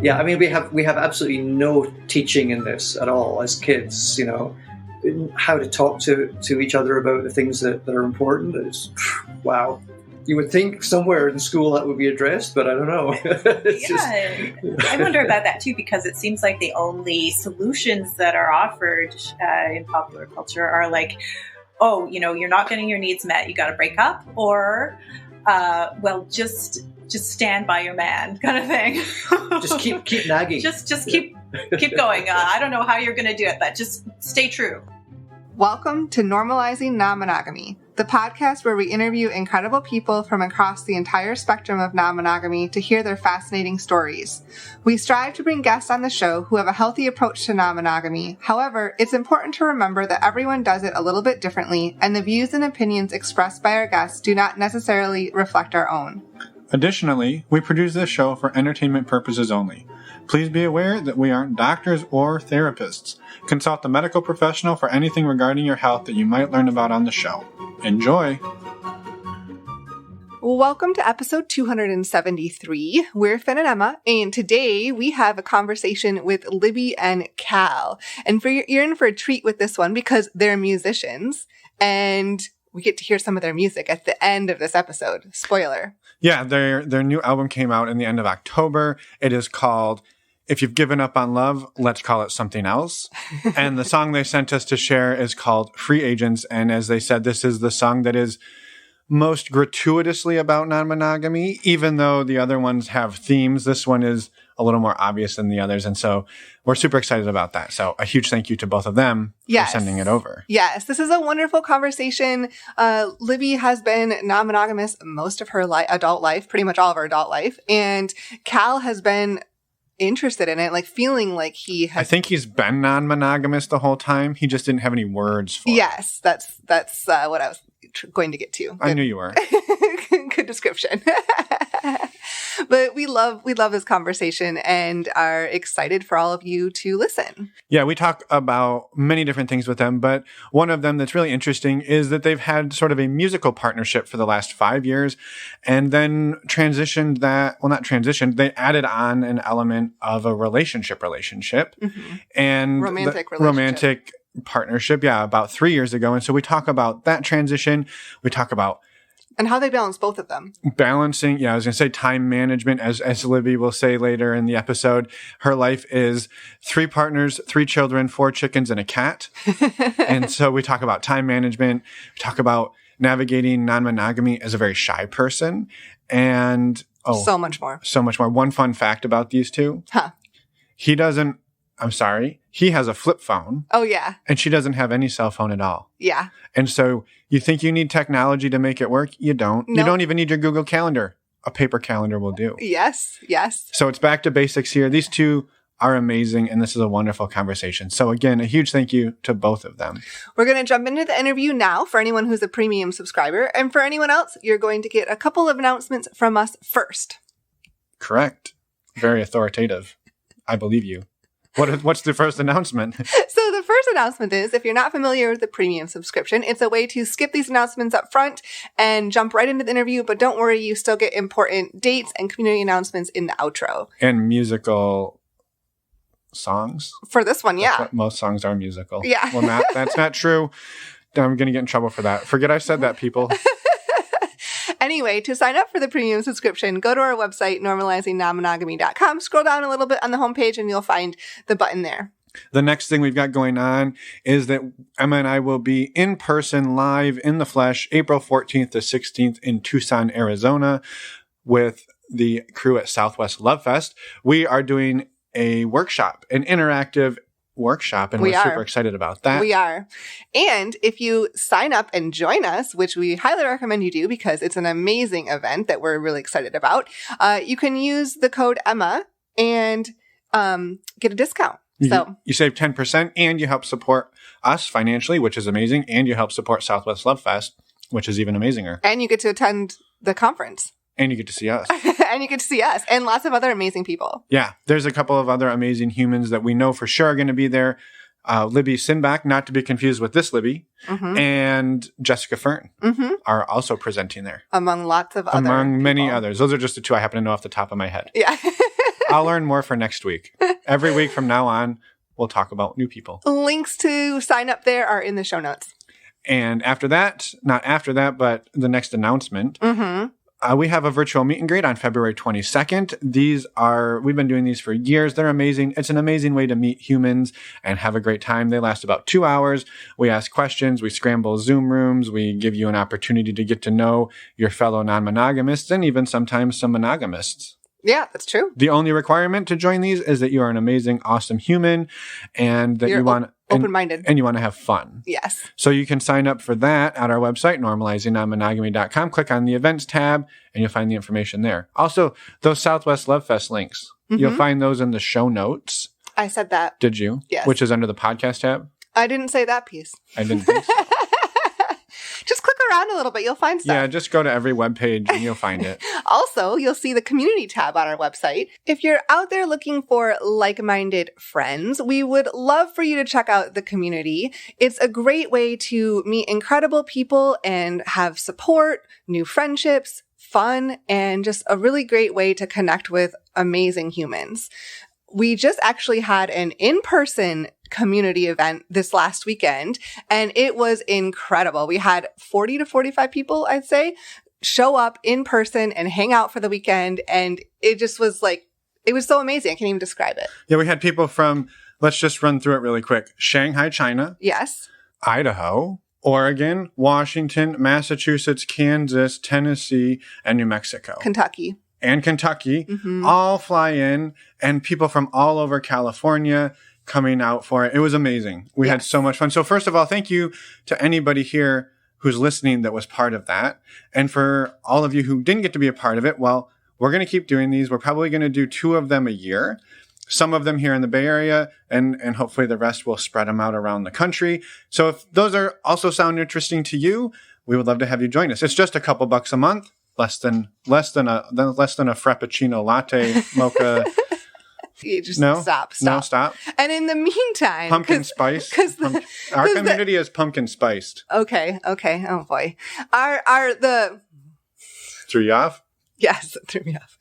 Yeah, I mean, we have absolutely no teaching in this at all as kids, how to talk to each other about the things that are important. It's, wow. You would think somewhere in school that would be addressed, but I don't know. I wonder about that too, because it seems like the only solutions that are offered in popular culture are like, oh, you're not getting your needs met, you got to break up, or, just stand by your man, kind of thing. Just keep nagging. Just keep going. I don't know how you're going to do it, but just stay true. Welcome to Normalizing Non-Monogamy, the podcast where we interview incredible people from across the entire spectrum of non-monogamy to hear their fascinating stories. We strive to bring guests on the show who have a healthy approach to non-monogamy. However, it's important to remember that everyone does it a little bit differently, and the views and opinions expressed by our guests do not necessarily reflect our own. Additionally, we produce this show for entertainment purposes only. Please be aware that we aren't doctors or therapists. Consult a medical professional for anything regarding your health that you might learn about on the show. Enjoy! Welcome to episode 273. We're Finn and Emma, and today we have a conversation with Libby and Cal. And you're in for a treat with this one because they're musicians, and we get to hear some of their music at the end of this episode. Spoiler. Yeah, their new album came out in the end of October. It is called If You've Given Up on Love, Let's Call It Something Else. And the song they sent us to share is called Free Agents. And as they said, this is the song that is most gratuitously about non-monogamy. Even though the other ones have themes, this one is a little more obvious than the others. And so we're super excited about that. So a huge thank you to both of them for sending it over. Yes, this is a wonderful conversation. Libby has been non-monogamous most of her adult life, pretty much all of her adult life. And Cal has been interested in it, like feeling like he has. I think he's been non-monogamous the whole time. He just didn't have any words for it. Yes, that's what I was going to get to. I knew you were. Good description. But we love this conversation and are excited for all of you to listen. Yeah, we talk about many different things with them, but one of them that's really interesting is that they've had sort of a musical partnership for the last 5 years and then they added on an element of a relationship mm-hmm. and romantic partnership, about 3 years ago. And so we talk about that transition. We talk about and how they balance both of them. Balancing, I was going to say time management, as Libby will say later in the episode. Her life is 3 partners, 3 children, 4 chickens, and a cat. And so we talk about time management. We talk about navigating non-monogamy as a very shy person. And so much more. One fun fact about these two. He has a flip phone. Oh, yeah. And she doesn't have any cell phone at all. Yeah. And so you think you need technology to make it work? You don't. Nope. You don't even need your Google Calendar. A paper calendar will do. Yes. So it's back to basics here. These two are amazing, and this is a wonderful conversation. So again, a huge thank you to both of them. We're going to jump into the interview now for anyone who's a premium subscriber. And for anyone else, you're going to get a couple of announcements from us first. Correct. Very authoritative. I believe you. What's the first announcement? So the first announcement is, if you're not familiar with the premium subscription, it's a way to skip these announcements up front and jump right into the interview. But don't worry, you still get important dates and community announcements in the outro. And musical songs. For this one, yeah. Most songs are musical. Yeah. Well, that's not true. I'm going to get in trouble for that. Forget I said that, people. Anyway, to sign up for the premium subscription, go to our website, normalizingnonmonogamy.com. Scroll down a little bit on the homepage and you'll find the button there. The next thing we've got going on is that Emma and I will be in person, live in the flesh, April 14th to 16th in Tucson, Arizona, with the crew at Southwest Love Fest. We are doing a workshop, an interactive workshop, and we're super excited about that. We are. And if you sign up and join us, which we highly recommend you do because it's an amazing event that we're really excited about, you can use the code Emma and get a discount. You save 10% and you help support us financially, which is amazing, and you help support Southwest Love Fest, which is even amazinger. And you get to attend the conference. And you get to see us. And you get to see us and lots of other amazing people. Yeah. There's a couple of other amazing humans that we know for sure are going to be there. Libby Sinbach, not to be confused with this Libby, and Jessica Fern are also presenting there. Among lots of Among many others. Those are just the two I happen to know off the top of my head. Yeah. I'll learn more for next week. Every week from now on, we'll talk about new people. Links to sign up there are in the show notes. And after that, not after that, but the next announcement, we have a virtual meet and greet on February 22nd. We've been doing these for years. They're amazing. It's an amazing way to meet humans and have a great time. They last about 2 hours. We ask questions. We scramble Zoom rooms. We give you an opportunity to get to know your fellow non-monogamists and even sometimes some monogamists. Yeah, that's true. The only requirement to join these is that you are an amazing, awesome human and that you want open-minded and you want to have fun. Yes. So you can sign up for that at our website, normalizingnonmonogamy.com. Click on the events tab and you'll find the information there. Also, those Southwest Love Fest links, you'll find those in the show notes. I said that. Did you? Yes. Which is under the podcast tab? I didn't say that piece. I didn't think so. Just click around a little bit. You'll find stuff. Yeah, just go to every webpage and you'll find it. Also, you'll see the community tab on our website. If you're out there looking for like-minded friends, we would love for you to check out the community. It's a great way to meet incredible people and have support, new friendships, fun, and just a really great way to connect with amazing humans. We just actually had an in-person community event this last weekend, and it was incredible. We had 40 to 45 people, I'd say, show up in person and hang out for the weekend, and it just was like, it was so amazing. I can't even describe it. Yeah, we had people from, let's just run through it really quick. Shanghai, China. Yes. Idaho, Oregon, Washington, Massachusetts, Kansas, Tennessee, and New Mexico. Kentucky. And Kentucky all fly in, and people from all over California coming out for it. It was amazing. We had so much fun. So first of all, thank you to anybody here who's listening that was part of that. And for all of you who didn't get to be a part of it, well, we're going to keep doing these. We're probably going to do 2 of them a year. Some of them here in the Bay Area, and hopefully the rest will spread them out around the country. So if those are also sound interesting to you, we would love to have you join us. It's just a couple bucks a month. Less than a frappuccino latte mocha. You just No? stop. No, stop. And in the meantime, Pumpkin spice. Our community is pumpkin spiced. Okay. Oh boy. Threw you off? Yes, it threw me off.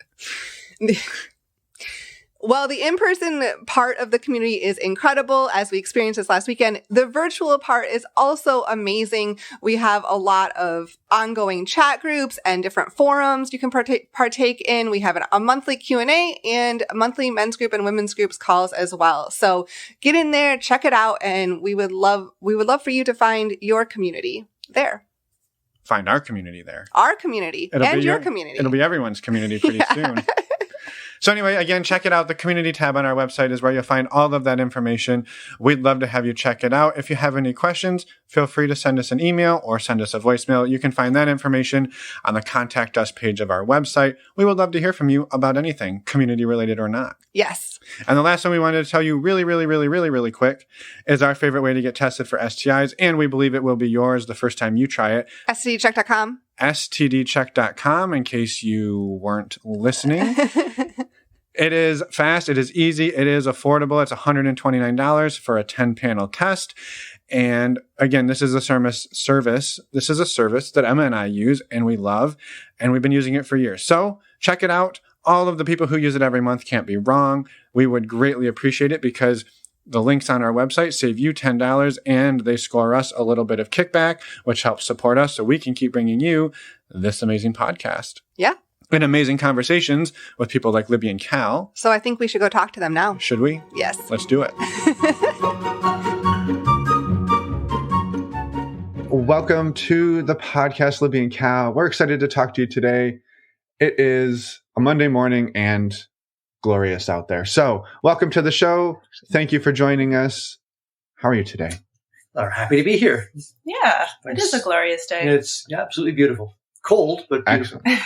While the in-person part of the community is incredible, as we experienced this last weekend, the virtual part is also amazing. We have a lot of ongoing chat groups and different forums you can partake in. We have a monthly Q&A and monthly men's group and women's groups calls as well. So get in there, check it out, and we would love for you to find your community there. Find our community there. Our community and your community. It'll be everyone's community pretty soon. So anyway, again, check it out. The community tab on our website is where you'll find all of that information. We'd love to have you check it out. If you have any questions, feel free to send us an email or send us a voicemail. You can find that information on the Contact Us page of our website. We would love to hear from you about anything, community related or not. Yes. And the last one we wanted to tell you really quick is our favorite way to get tested for STIs, and we believe it will be yours the first time you try it. STDcheck.com. STDcheck.com, in case you weren't listening. It is fast. It is easy. It is affordable. It's $129 for a 10-panel test. And again, this is a service. This is a service that Emma and I use and we love, and we've been using it for years. So check it out. All of the people who use it every month can't be wrong. We would greatly appreciate it because the links on our website save you $10 and they score us a little bit of kickback, which helps support us so we can keep bringing you this amazing podcast. Yeah. And amazing conversations with people like Libby and Cal. So I think we should go talk to them now. Should we? Yes. Let's do it. Welcome to the podcast, Libby and Cal. We're excited to talk to you today. It is a Monday morning and glorious out there. So welcome to the show. Thank you for joining us. How are you today? We're happy to be here. Yeah, Thanks. It is a glorious day. It's absolutely beautiful. Cold, but beautiful. Excellent.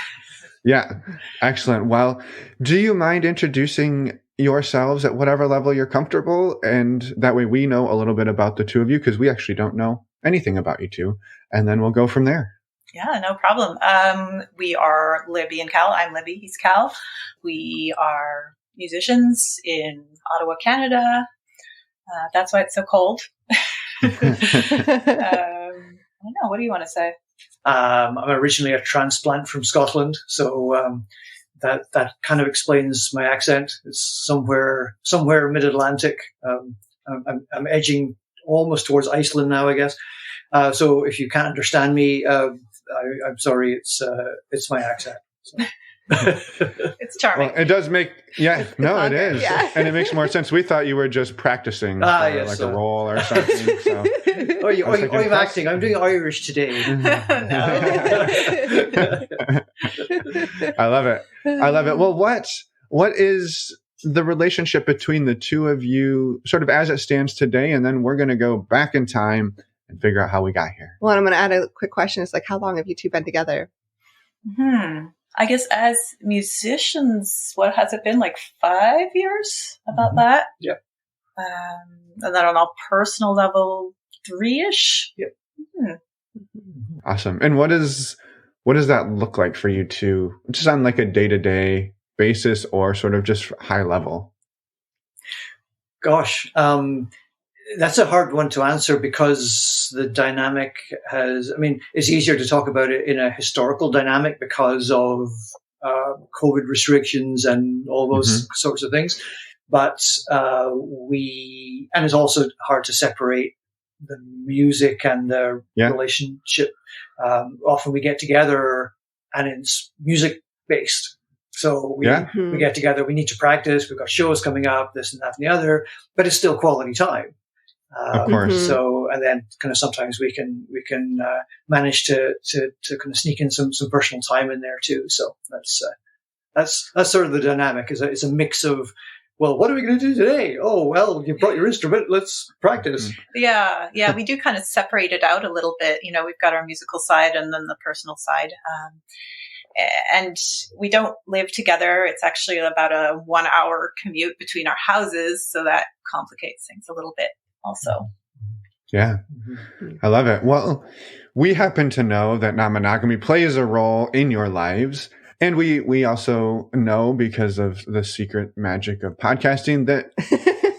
Yeah, excellent. Well, do you mind introducing yourselves at whatever level you're comfortable? And that way we know a little bit about the two of you, because we actually don't know anything about you two. And then we'll go from there. Yeah, no problem. We are Libby and Cal. I'm Libby. He's Cal. We are musicians in Ottawa, Canada. That's why it's so cold. I don't know. What do you want to say? I'm originally a transplant from Scotland, so that kind of explains my accent. It's somewhere mid-Atlantic. I'm edging almost towards Iceland now, I guess. So if you can't understand me, I'm sorry. It's my accent. So. It's charming. Well, it does make, it is. Yeah. And it makes more sense. We thought you were just practicing for a role or something. So. I'm acting. I'm doing Irish today. I love it. Well, what is the relationship between the two of you sort of as it stands today? And then we're going to go back in time and figure out how we got here. Well, I'm going to add a quick question. It's like, how long have you two been together? I guess as musicians, what has it been, like 5 years? About that? Yeah. And then on a personal level, 3-ish? Yep. Awesome. And what does that look like for you two, just on like a day-to-day basis or sort of just high level? Gosh, that's a hard one to answer because the dynamic it's easier to talk about it in a historical dynamic because of COVID restrictions and all those sorts of things. But and it's also hard to separate the music and the relationship. Often we get together and it's music based. So we get together, we need to practice, we've got shows coming up, this and that and the other, but it's still quality time. Of course. So, and then kind of sometimes we can manage to kind of sneak in some personal time in there too. So that's sort of the dynamic. It's a mix of, well, what are we going to do today? Oh, well, you brought your instrument. Let's practice. Yeah. We do kind of separate it out a little bit. You know, we've got our musical side and then the personal side. And we don't live together. It's actually about a 1-hour commute between our houses. So that complicates things a little bit also. Yeah, I love it. Well, we happen to know that non-monogamy plays a role in your lives. And we also know, because of the secret magic of podcasting, that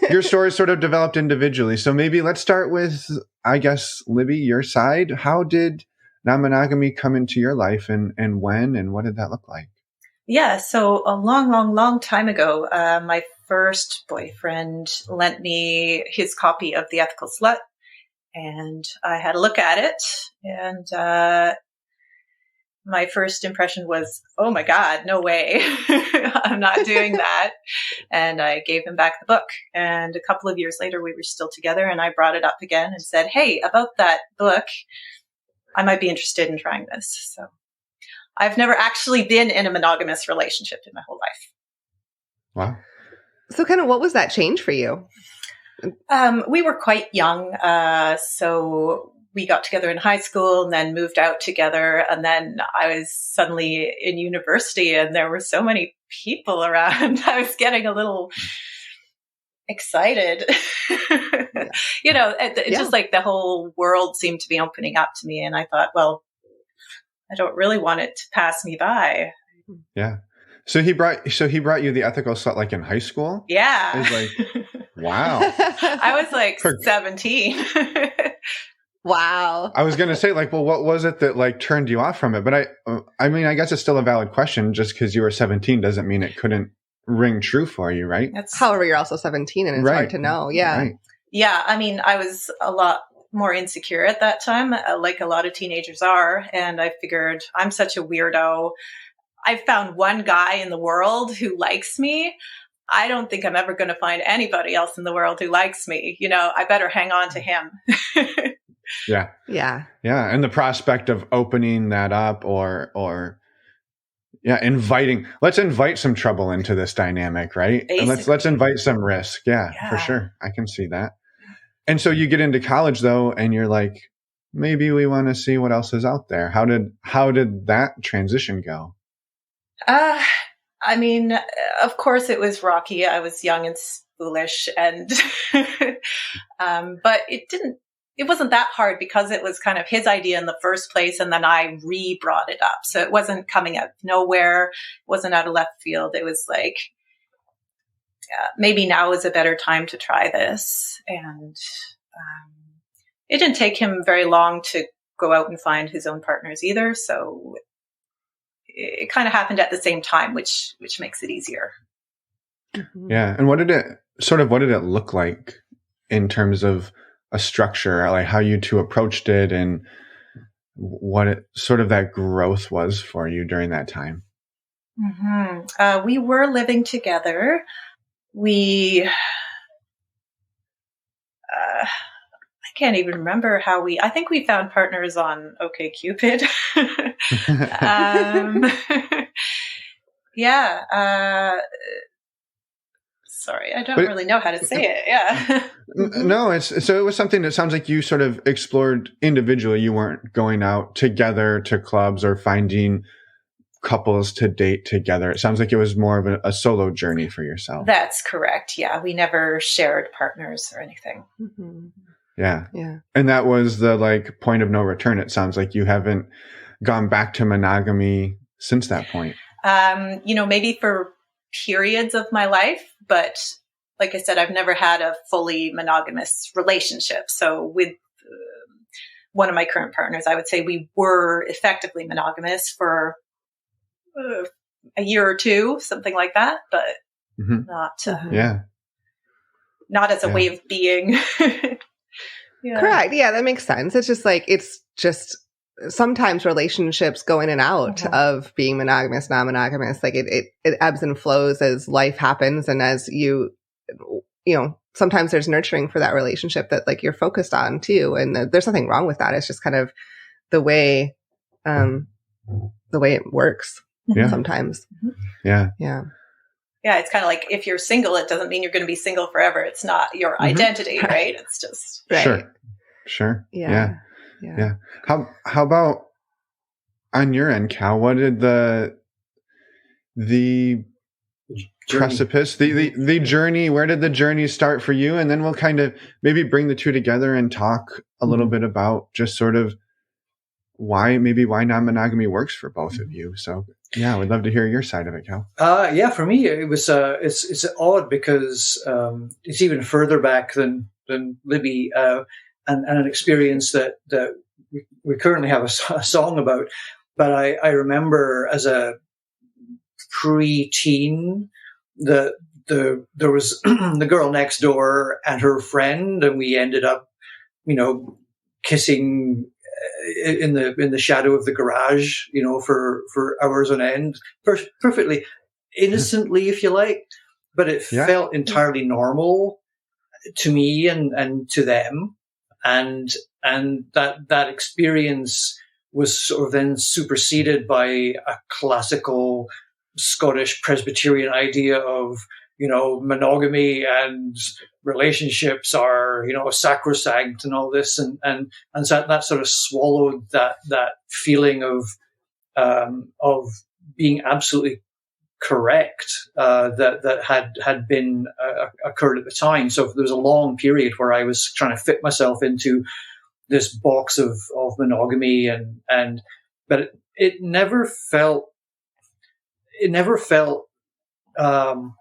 your story sort of developed individually. So maybe let's start with, I guess, Libby, your side. How did non-monogamy come into your life and when and what did that look like? Yeah, so a long time ago, my first boyfriend lent me his copy of The Ethical Slut, and I had a look at it, and my first impression was, oh my God, no way. I'm not doing that. And I gave him back the book. And a couple of years later, we were still together, and I brought it up again and said, hey, about that book, I might be interested in trying this. So I've never actually been in a monogamous relationship in my whole life. Wow. So kind of what was that change for you? We were quite young. So we got together in high school and then moved out together. And then I was suddenly in university and there were so many people around. I was getting a little excited. You know, just like the whole world seemed to be opening up to me. And I thought, well, I don't really want it to pass me by. Yeah. So he brought you The Ethical Slut like in high school? Yeah. I was like, wow. I was like 17. Wow. I was going to say, like, well, what was it that like turned you off from it? But I mean, I guess it's still a valid question. Just because you were 17 doesn't mean it couldn't ring true for you, right? However, you're also 17 and it's hard to know. Yeah. Right. Yeah. I mean, I was a lot more insecure at that time, like a lot of teenagers are. And I figured, I'm such a weirdo. I found one guy in the world who likes me. I don't think I'm ever going to find anybody else in the world who likes me. You know, I better hang on to him. Yeah. Yeah. Yeah. And the prospect of opening that up or let's invite some trouble into this dynamic, right? Basically. And let's invite some risk. Yeah, for sure. I can see that. And so you get into college though, and you're like, maybe we want to see what else is out there. How did that transition go? I mean, of course it was rocky. I was young and foolish and, but it wasn't that hard because it was kind of his idea in the first place. And then I brought it up. So it wasn't coming out of nowhere. It wasn't out of left field. It was like, maybe now is a better time to try this. And, it didn't take him very long to go out and find his own partners either. So it kind of happened at the same time, which makes it easier. Yeah. And what did it look like in terms of a structure, like how you two approached it and what sort of that growth was for you during that time? We were living together. I can't even remember I think we found partners on OkCupid. Sorry, I don't really know how to say it. Yeah. No, it was something that sounds like you sort of explored individually. You weren't going out together to clubs or finding couples to date together. It sounds like it was more of a solo journey for yourself. That's correct. Yeah. We never shared partners or anything. Yeah. And that was the point of no return. It sounds like you haven't gone back to monogamy since that point. Maybe for periods of my life, but like I said, I've never had a fully monogamous relationship. So with one of my current partners, I would say we were effectively monogamous for a year or two, something like that, but not as a way of being. Correct. Yeah, that makes sense. It's just sometimes relationships go in and out of being monogamous, non-monogamous. It ebbs and flows as life happens, and as you sometimes there's nurturing for that relationship that you're focused on too, and there's nothing wrong with that. It's just kind of the way it works sometimes. Yeah. It's kind of like if you're single, it doesn't mean you're going to be single forever. It's not your identity, right? It's just Sure. Yeah. How about on your end, Cal? What did the precipice, the journey? Where did the journey start for you? And then we'll kind of maybe bring the two together and talk a little bit about just sort of why non-monogamy works for both of you. So yeah, we'd love to hear your side of it, Cal. For me, it was it's odd because it's even further back than Libby, and an experience that we currently have a song about. But I remember as a pre-teen that there was the girl next door and her friend, and we ended up, kissing in the shadow of the garage, for hours on end, perfectly innocently, if you like, but it felt entirely normal to me and to them. And that experience was sort of then superseded by a classical Scottish Presbyterian idea of, monogamy and relationships are, sacrosanct and all this. And so that sort of swallowed that feeling of being absolutely correct, that had been occurred at the time. So there was a long period where I was trying to fit myself into this box of monogamy but it never felt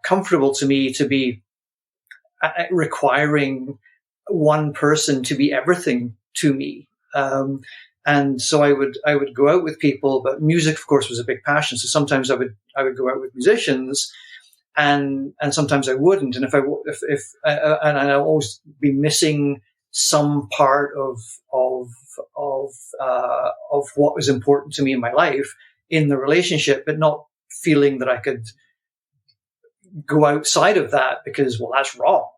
comfortable to me to be requiring one person to be everything to me. And so I would go out with people, but music, of course, was a big passion. So sometimes I would go out with musicians, and sometimes I wouldn't. And and I'd always be missing some part of what was important to me in my life in the relationship, but not feeling that I could go outside of that because, well, that's wrong.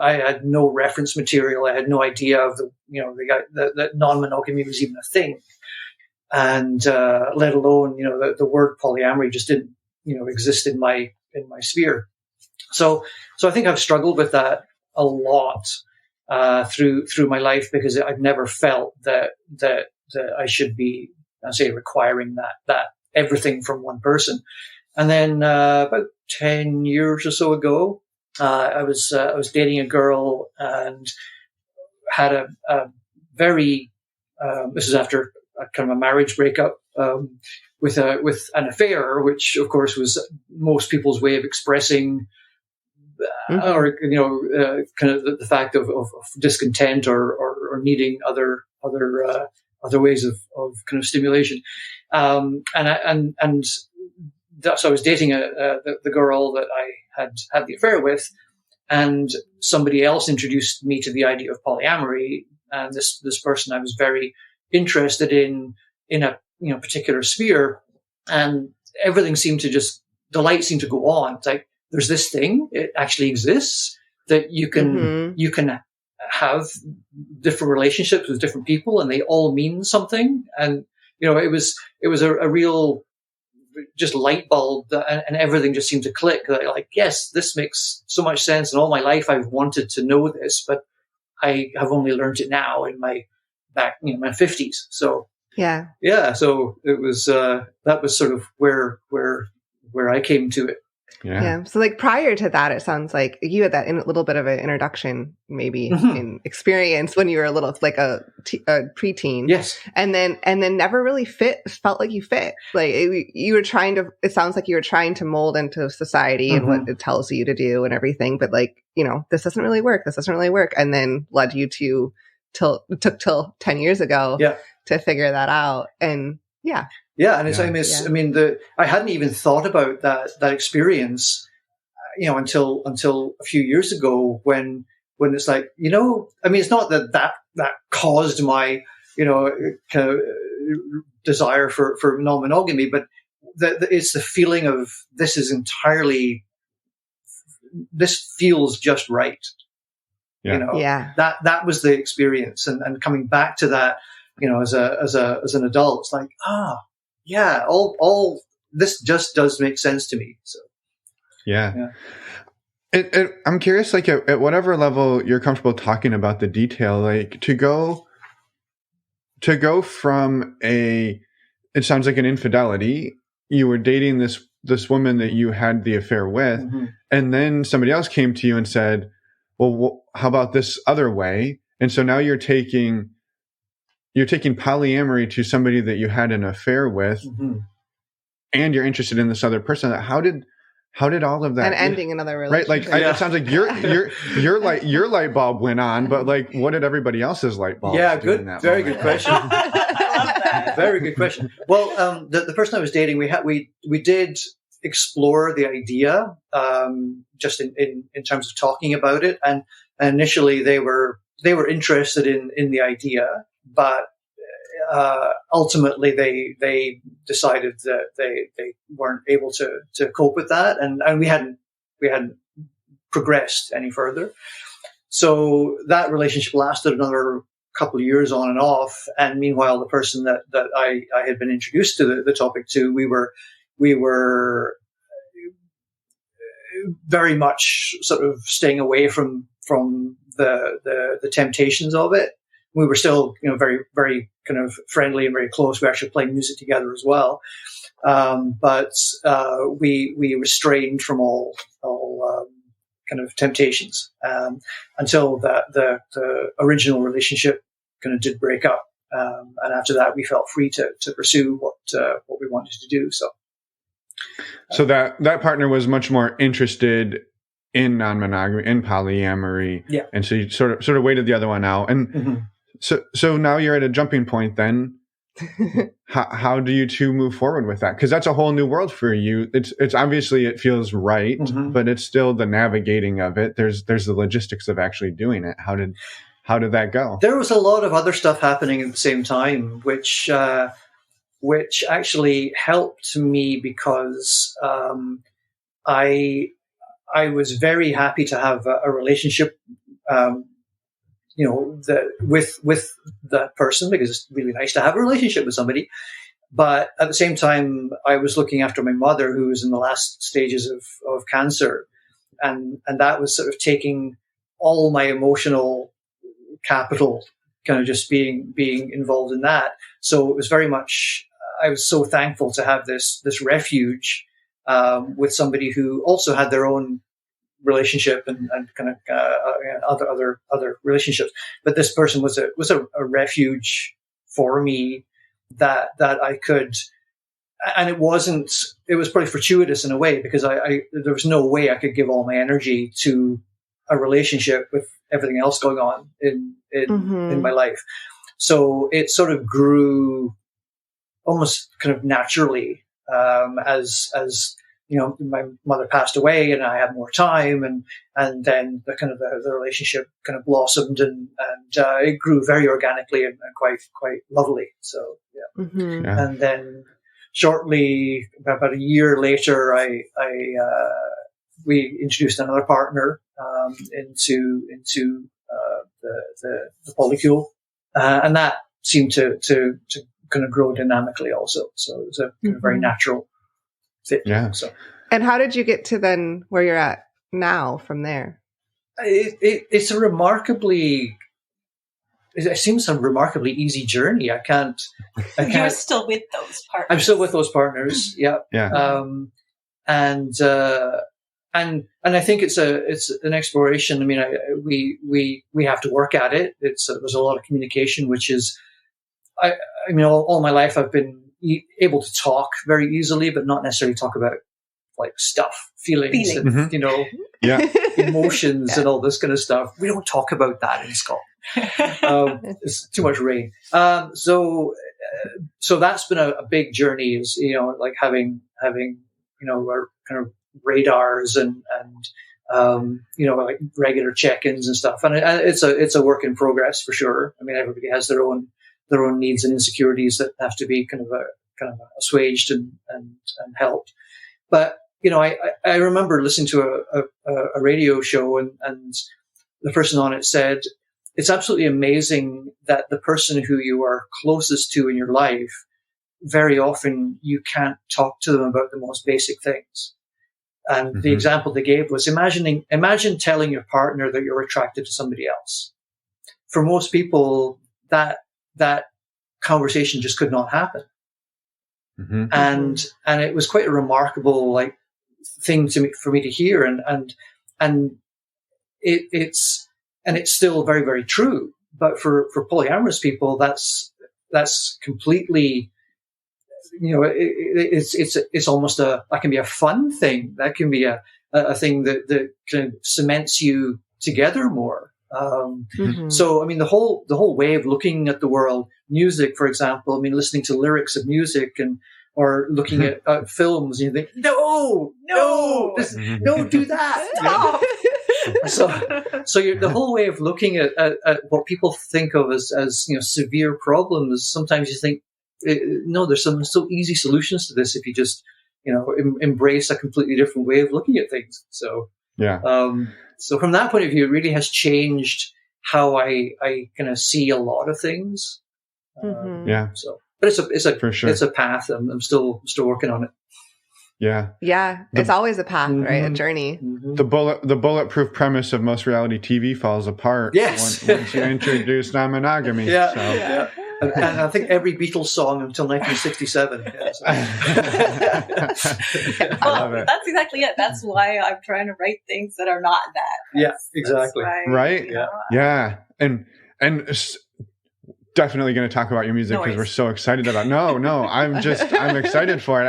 I had no reference material. I had no idea of that non-monogamy was even a thing, and let alone the word polyamory just didn't exist in my sphere. So I think I've struggled with that a lot through my life because I've never felt that I should be, requiring that everything from one person. And then about 10 years or so ago, I was dating a girl and had a very this is after kind of a marriage breakup with an affair, which of course was most people's way of expressing or kind of the fact of discontent or needing other other ways of kind of stimulation. And so I was dating the girl that I had the affair with, and somebody else introduced me to the idea of polyamory. And this person I was very interested in a particular sphere, and everything seemed to the light seemed to go on. It's like, there's this thing, it actually exists, that you can have different relationships with different people, and they all mean something. And it was a real just light bulb, and everything just seemed to click. Like, yes, this makes so much sense, and all my life I've wanted to know this, but I have only learned it now in my my 50s. So so it was that was sort of where I came to it. Yeah. So like prior to that, it sounds like you had that little bit of an introduction, maybe in experience when you were a little, like a preteen. Yes. And then never really felt like you fit. Like you were it sounds like you were trying to mold into society and what it tells you to do and everything. But like, this doesn't really work. This doesn't really work. And then led you it took till 10 years ago to figure that out. And and it's I hadn't even thought about that experience, until a few years ago when it's like, it's not that caused my kind of desire for non-monogamy, but it's the feeling of this feels just right. That was the experience, and coming back to that, as an adult, it's like, all this just does make sense to me. So, I'm curious, like at whatever level you're comfortable talking about the detail, like to go from it sounds like an infidelity. You were dating this woman that you had the affair with, and then somebody else came to you and said, well, how about this other way? And so now you're taking polyamory to somebody that you had an affair with, and you're interested in this other person. How did all of that, and ending another relationship, right? Like it sounds like your light bulb went on, but like, what did everybody else's light bulb? Very good question. Very good question. Well, the person I was dating, we did explore the idea, just in terms of talking about it, and initially they were interested in the idea, but ultimately they decided that they weren't able to cope with that, and we hadn't progressed any further. So that relationship lasted another couple of years on and off, and meanwhile the person that I had been introduced to the topic to, we were very much sort of staying away from the temptations of it. We were still, very, very kind of friendly and very close. We actually played music together as well. But we restrained from all kind of temptations, until the original relationship kind of did break up. And after that, we felt free to pursue what we wanted to do. So that partner was much more interested in non-monogamy, in polyamory. Yeah. And so you sort of waited the other one out. And so now you're at a jumping point then. How do you two move forward with that? Because that's a whole new world for you. It's obviously it feels right, but it's still the navigating of it. There's the logistics of actually doing it. How did that go? There was a lot of other stuff happening at the same time, which actually helped me, because I was very happy to have a relationship, with that person, because it's really nice to have a relationship with somebody. But at the same time, I was looking after my mother, who was in the last stages of cancer, and that was sort of taking all my emotional capital, kind of just being involved in that. So it was very much, I was so thankful to have this refuge with somebody who also had their own relationship and kind of other relationships. But this person was a refuge for me that I could, and it was probably fortuitous in a way, because there was no way I could give all my energy to a relationship with everything else going on in my life. So it sort of grew almost kind of naturally, as my mother passed away and I had more time, and then the relationship kind of blossomed, and it grew very organically and quite lovely. So yeah. Mm-hmm. Yeah. And then shortly, about a year later, we introduced another partner into the polycule, and that seemed to kind of grow dynamically also. So it was a kind of very natural fit. Yeah. So, And how did you get to then where you're at now from there? it seems a remarkably easy journey. I can't. You're still with those partners. I'm still with those partners. Yeah. Yeah. And I think it's an exploration. I mean, we have to work at it. There's a lot of communication, which is, I mean, all my life I've been able to talk very easily, but not necessarily talk about like stuff, feelings. And, Mm-hmm. emotions and all this kind of stuff. We don't talk about that in Scotland. It's too much rain. So that's been a big journey, is, like having, our kind of radars and like regular check-ins and stuff. And it's a work in progress for sure. I mean, everybody has their own needs and insecurities that have to be kind of assuaged and helped. But, I remember listening to a radio show and the person on it said, it's absolutely amazing that the person who you are closest to in your life, very often you can't talk to them about the most basic things. And the example they gave was imagine telling your partner that you're attracted to somebody else. For most people, that conversation just could not happen. Mm-hmm. And it was quite a remarkable thing for me to hear, and it's still very, very true. But for polyamorous people, that's completely, it's almost that can be a fun thing. That can be a thing that kind of cements you together more. So, I mean, the whole way of looking at the world, music, for example, I mean, listening to lyrics of music or looking at films, and you think, no, don't do that. So the whole way of looking at what people think of as severe problems, sometimes you think, no, there's some so easy solutions to this if you just, embrace a completely different way of looking at things. So, yeah. So from that point of view, it really has changed how I kind of see a lot of things. Yeah. So, but For sure. it's a path. I'm still working on it. Yeah. Yeah. It's always a path, right? A journey. Mm-hmm. The bulletproof premise of most reality TV falls apart. Yes. Once you introduce non-monogamy. Yeah. So. Yeah. And I think every Beatles song until 1967. Yeah, so. I love it. That's exactly it. That's why I'm trying to write things that are not that. Yeah, exactly. Right? Yeah. Yeah. And definitely going to talk about your music because we're so excited about it. No, I'm excited for it.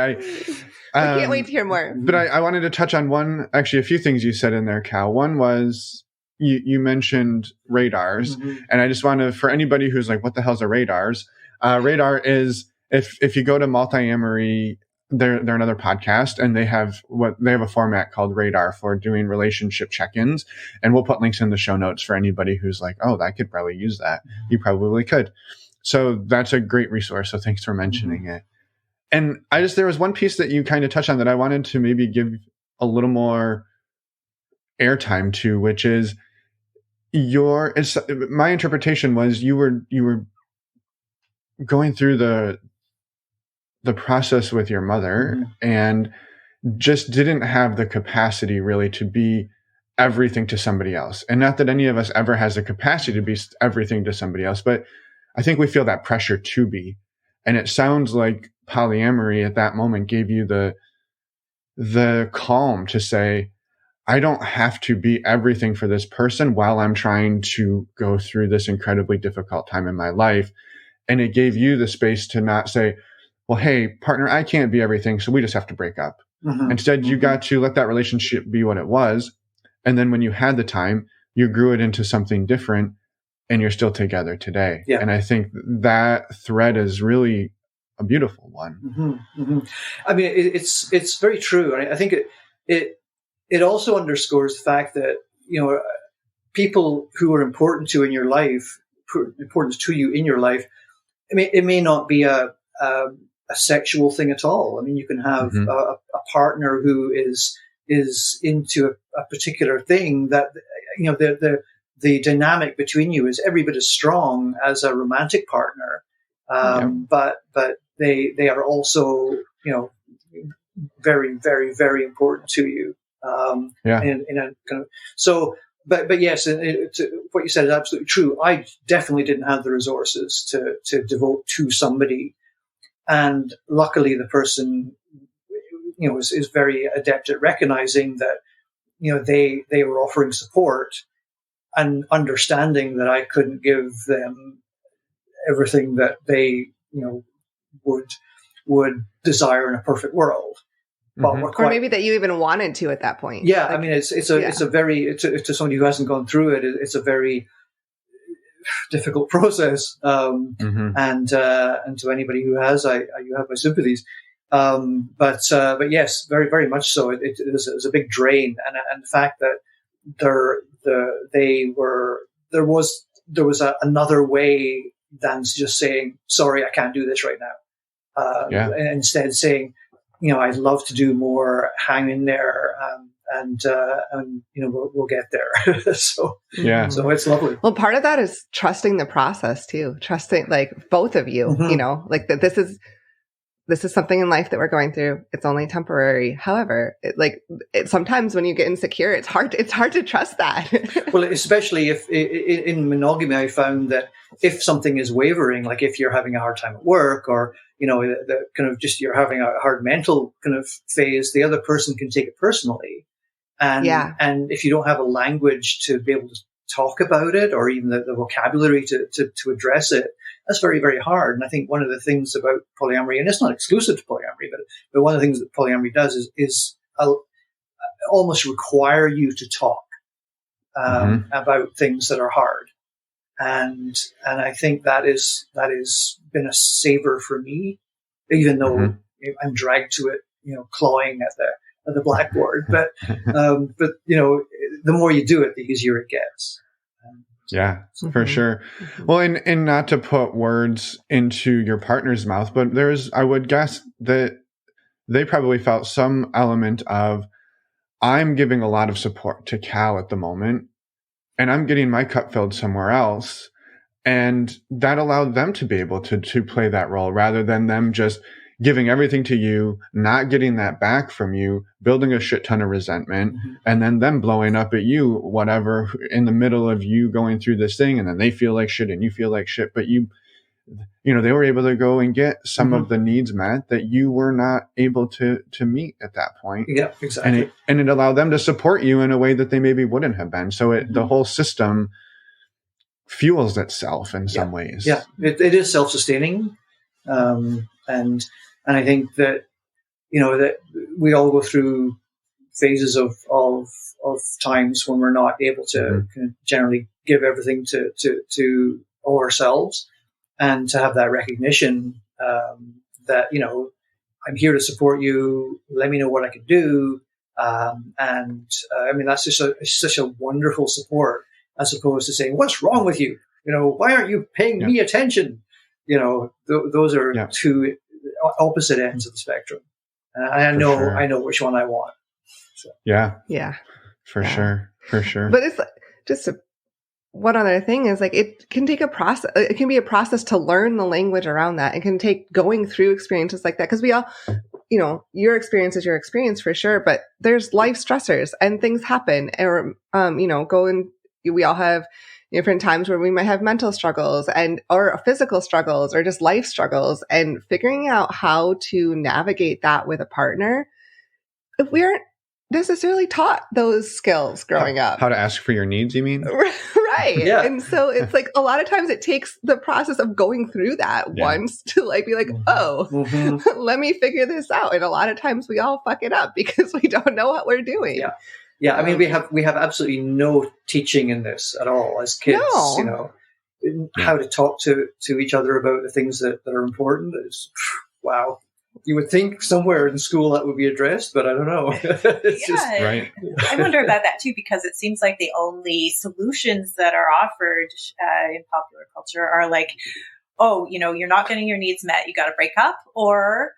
I can't wait to hear more. But I wanted to touch on a few things you said in there, Cal. One was you mentioned radars, and I just want to, for anybody who's like, what the hell's a radars? Radar is if you go to Multi-Amory, they're another podcast, and they have a format called Radar for doing relationship check-ins, and we'll put links in the show notes for anybody who's like, oh, I could probably use that. You probably could. So that's a great resource. So thanks for mentioning it. And there was one piece that you kind of touched on that I wanted to maybe give a little more airtime to, which is my interpretation was you were going through the process with your mother and just didn't have the capacity really to be everything to somebody else. And not that any of us ever has the capacity to be everything to somebody else, but I think we feel that pressure to be. And it sounds like polyamory at that moment gave you the calm to say, I don't have to be everything for this person while I'm trying to go through this incredibly difficult time in my life. And it gave you the space to not say, well, hey, partner, I can't be everything, so we just have to break up. Instead, you got to let that relationship be what it was. And then when you had the time, you grew it into something different and you're still together today. Yeah. And I think that thread is really a beautiful one. Mm-hmm, mm-hmm. I mean, it's very true. And I think it also underscores the fact that, people who are important to you in your life, I mean, it may not be a sexual thing at all. I mean, you can have a partner who is into a particular thing that, the dynamic between you is every bit as strong as a romantic partner. But they are also, very, very, very important to you. In a kind of, so, but yes, what you said is absolutely true. I definitely didn't have the resources to devote to somebody. And luckily the person, is very adept at recognizing that, they were offering support and understanding that I couldn't give them everything that they, would desire in a perfect world. But or maybe that you even wanted to at that point. Yeah. I mean, it's a very, to somebody who hasn't gone through it, it's a very difficult process. And to anybody who has, you have my sympathies. But yes, very, very much so. It was a big drain. And the fact that there was another way than just saying, sorry, I can't do this right now. And instead saying, I'd love to do more, hang in there. And we'll get there. So it's lovely. Well, part of that is trusting the process too. Trusting like both of you, like that this is something in life that we're going through. It's only temporary. However, sometimes when you get insecure, it's hard to trust that. Well, especially if in monogamy, I found that if something is wavering, like if you're having a hard time at work or, the kind of just you're having a hard mental kind of phase, the other person can take it personally. And if you don't have a language to be able to talk about it or even the vocabulary to address it, that's very, very hard. And I think one of the things about polyamory, and it's not exclusive to polyamory, but one of the things that polyamory does is almost require you to talk about things that are hard. And I think that is been a saver for me, even though I'm dragged to it, clawing at the blackboard. But the more you do it, the easier it gets. Yeah, for sure. Well, and not to put words into your partner's mouth, but I would guess that they probably felt some element of, I'm giving a lot of support to Cal at the moment, and I'm getting my cup filled somewhere else. And that allowed them to be able to play that role rather than them just giving everything to you, not getting that back from you, building a shit ton of resentment, and then them blowing up at you, whatever, in the middle of you going through this thing. And then they feel like shit and you feel like shit, but they were able to go and get some of the needs met that you were not able to meet at that point. Yeah, exactly. And it allowed them to support you in a way that they maybe wouldn't have been. So the whole system fuels itself in some ways. Yeah, it is self-sustaining. And I think that, that we all go through phases of times when we're not able to kind of generally give everything to ourselves, and to have that recognition that, I'm here to support you. Let me know what I can do. I mean, that's just such a wonderful support, as opposed to saying, what's wrong with you? Why aren't you paying me attention? Those are two opposite ends of the spectrum. And I know which one I want. So. Yeah. For sure. But it's just one other thing is it can take a process. It can be a process to learn the language around that. It can take going through experiences like that. Cause we all, your experience is your experience for sure, but there's life stressors and things happen or, we all have different times where we might have mental struggles or physical struggles or just life struggles, and figuring out how to navigate that with a partner. If we aren't necessarily taught those skills growing up. How to ask for your needs, you mean? Right. Yeah. And so it's a lot of times it takes the process of going through that once to be like, let me figure this out. And a lot of times we all fuck it up because we don't know what we're doing. Yeah. I mean, we have absolutely no teaching in this at all as kids. No. how to talk to each other about the things that are important is, wow. You would think somewhere in school that would be addressed, but I don't know. It's just, right. I wonder about that too, because it seems like the only solutions that are offered in popular culture are like, oh, you're not getting your needs met, you got to break up, or,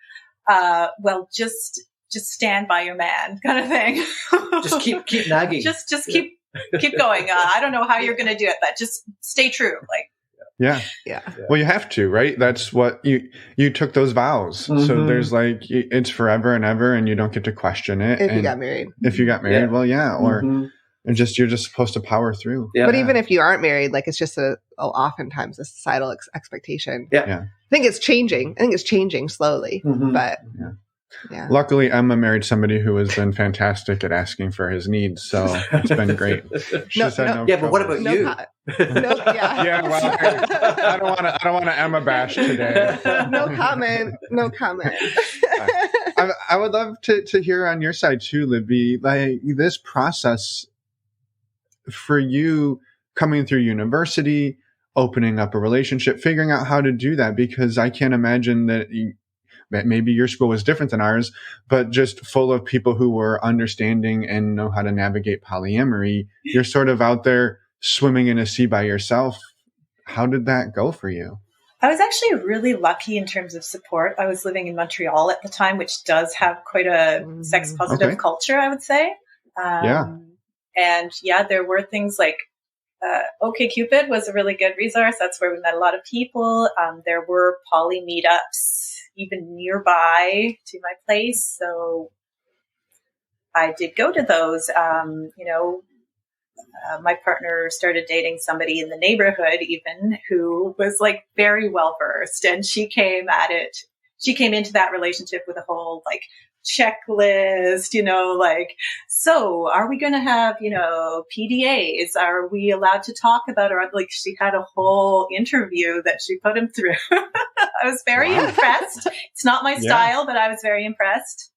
well, just stand by your man, kind of thing. just keep nagging. Just keep going. I don't know how you're going to do it, but just stay true. Like. Yeah. Well, you have to, right? That's what you took those vows. Mm-hmm. So there's like, it's forever and ever, and you don't get to question it. If you got married. If you got married, well, yeah. Or you're just supposed to power through. Yeah. But even if you aren't married, like it's just oftentimes a societal expectation. Yeah. I think it's changing. I think it's changing slowly, but yeah. Luckily, Emma married somebody who has been fantastic at asking for his needs, so it's been great. She said no. Yeah, but what about you? Yeah, well, I don't want to Emma bash today. No comment. I would love to hear on your side too, Libby. Like this process for you coming through university, opening up a relationship, figuring out how to do that, because I can't imagine that. Maybe your school was different than ours, but just full of people who were understanding and know how to navigate polyamory. You're sort of out there swimming in a sea by yourself. How did that go for you? I was actually really lucky in terms of support. I was living in Montreal at the time, which does have quite a sex positive culture, I would say. And there were things like OkCupid was a really good resource. That's where we met a lot of people. There were poly meetups even nearby to my place. So I did go to those. My partner started dating somebody in the neighborhood even who was like very well versed, and she came into that relationship with a whole like checklist, so are we going to have, PDAs? Are we allowed to talk about her? Like she had a whole interview that she put him through. I was very impressed. It's not my style, but I was very impressed.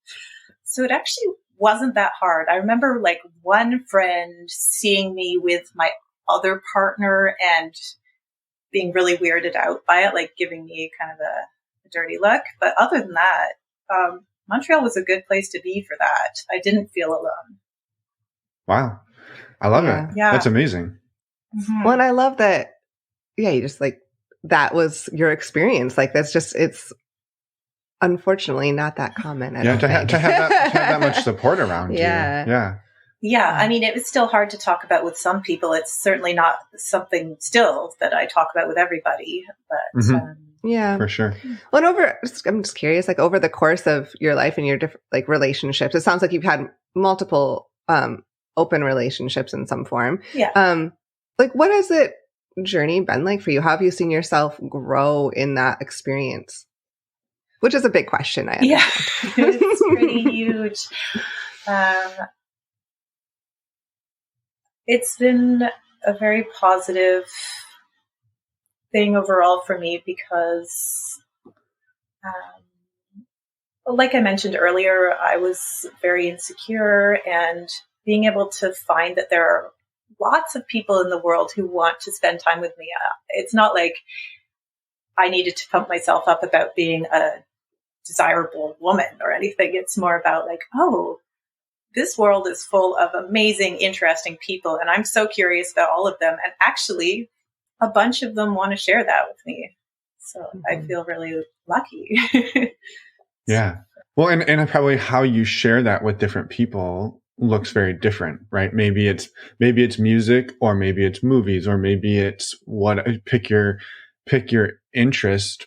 So it actually wasn't that hard. I remember like one friend seeing me with my other partner and being really weirded out by it, like giving me kind of a dirty look. But other than that, Montreal was a good place to be for that. I didn't feel alone. Wow. I love it. Yeah. That's amazing. Mm-hmm. Well, and I love that. Yeah. You just like, that was your experience. Like that's just, it's unfortunately not that common. To have that much support around you. Yeah. I mean, it was still hard to talk about with some people. It's certainly not something still that I talk about with everybody, but yeah, for sure. Well, and I'm just curious, like over the course of your life and your different like relationships, it sounds like you've had multiple open relationships in some form. Yeah. Like what has it journey been like for you? How have you seen yourself grow in that experience? Which is a big question. It's pretty huge. It's been a very positive thing overall for me because, like I mentioned earlier, I was very insecure, and being able to find that there are lots of people in the world who want to spend time with me. It's not like I needed to pump myself up about being a desirable woman or anything. It's more about like, oh, this world is full of amazing, interesting people, and I'm so curious about all of them. And actually, a bunch of them want to share that with me. So I feel really lucky. Yeah. Well, and probably how you share that with different people looks very different, right? Maybe it's music, or maybe it's movies, or maybe it's pick your interest,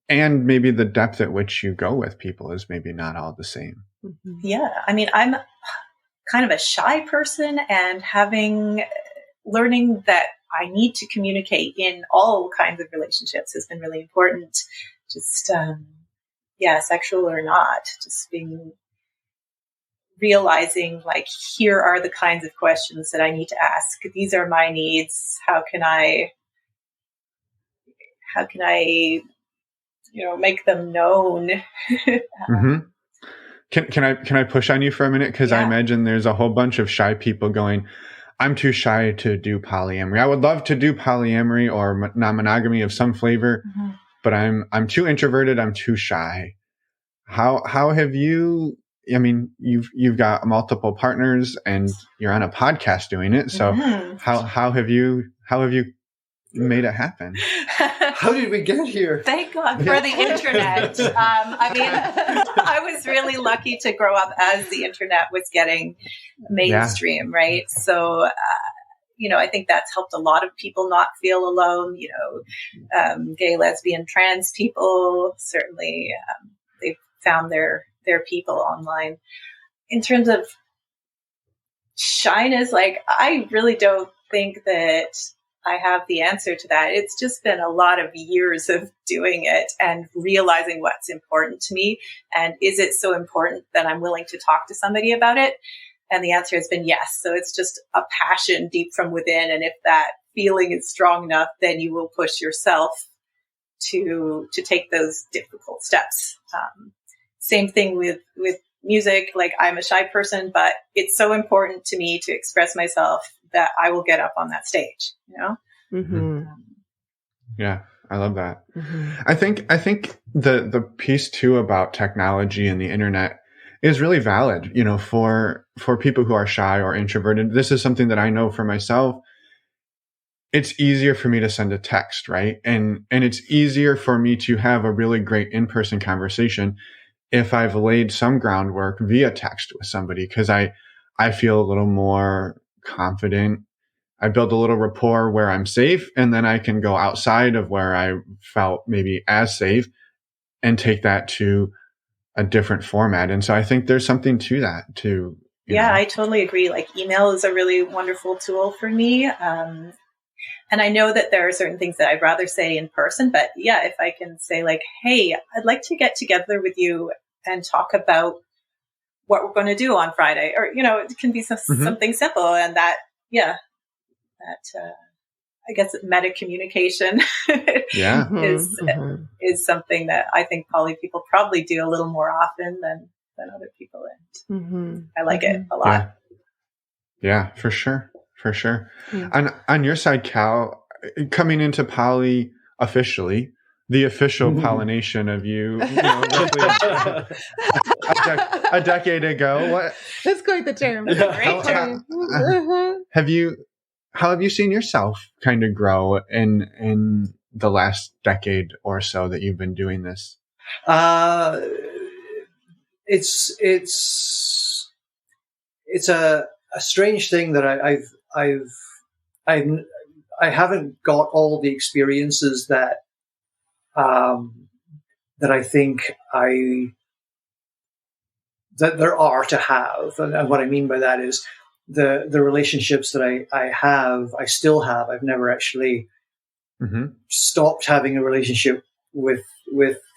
and maybe the depth at which you go with people is maybe not all the same. Yeah. I mean, I'm kind of a shy person, and learning that I need to communicate in all kinds of relationships has been really important. Just, sexual or not, just realizing like, here are the kinds of questions that I need to ask. These are my needs. How can I, make them known? Can I push on you for a minute? Because I imagine there's a whole bunch of shy people going, I'm too shy to do polyamory. I would love to do polyamory or non-monogamy of some flavor, but I'm too introverted. I'm too shy. How have you? I mean, you've got multiple partners and you're on a podcast doing it. So how have you made it happen? How did we get here? Thank God for the internet. I mean, I was really lucky to grow up as the internet was getting mainstream, right? So, I think that's helped a lot of people not feel alone. Gay, lesbian, trans people, certainly they've found their people online. In terms of shyness, I really don't think that I have the answer to that. It's just been a lot of years of doing it and realizing what's important to me. And is it so important that I'm willing to talk to somebody about it? And the answer has been yes. So it's just a passion deep from within. And if that feeling is strong enough, then you will push yourself to take those difficult steps. Same thing with music. I'm a shy person, but it's so important to me to express myself that I will get up on that stage, Yeah, I love that. I think the piece too about technology and the internet is really valid, for people who are shy or introverted. This is something that I know for myself. It's easier for me to send a text, right? And it's easier for me to have a really great in-person conversation if I've laid some groundwork via text with somebody, because I feel a little more confident. I build a little rapport where I'm safe, and then I can go outside of where I felt maybe as safe and take that to a different format. And so I think there's something to that too. Yeah, I totally agree. Email is a really wonderful tool for me. And I know that there are certain things that I'd rather say in person, but yeah, if I can say hey, I'd like to get together with you and talk about what we're going to do on Friday, or, it can be something simple. And that I guess meta communication is something that I think poly people probably do a little more often than other people. And I like it a lot. Yeah, for sure. For sure. On your side, Cal, coming into poly officially, the official pollination of you, roughly a decade ago. What? That's quite the term. Great term. How have you seen yourself kind of grow in the last decade or so that you've been doing this? It's a strange thing that I haven't got all the experiences that I think that there are to have. And what I mean by that is the relationships that I still have. I've never actually stopped having a relationship with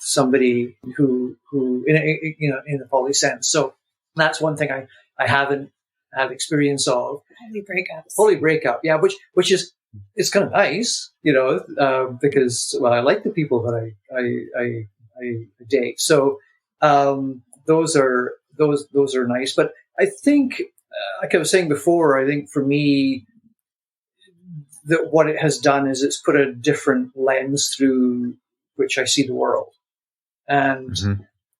somebody who in a poly sense. So that's one thing I haven't had experience of. Poly breakup, yeah, which is, it's kind of nice, because I like the people that I date. So those are nice. But I think, like I was saying before, I think for me that what it has done is it's put a different lens through which I see the world, and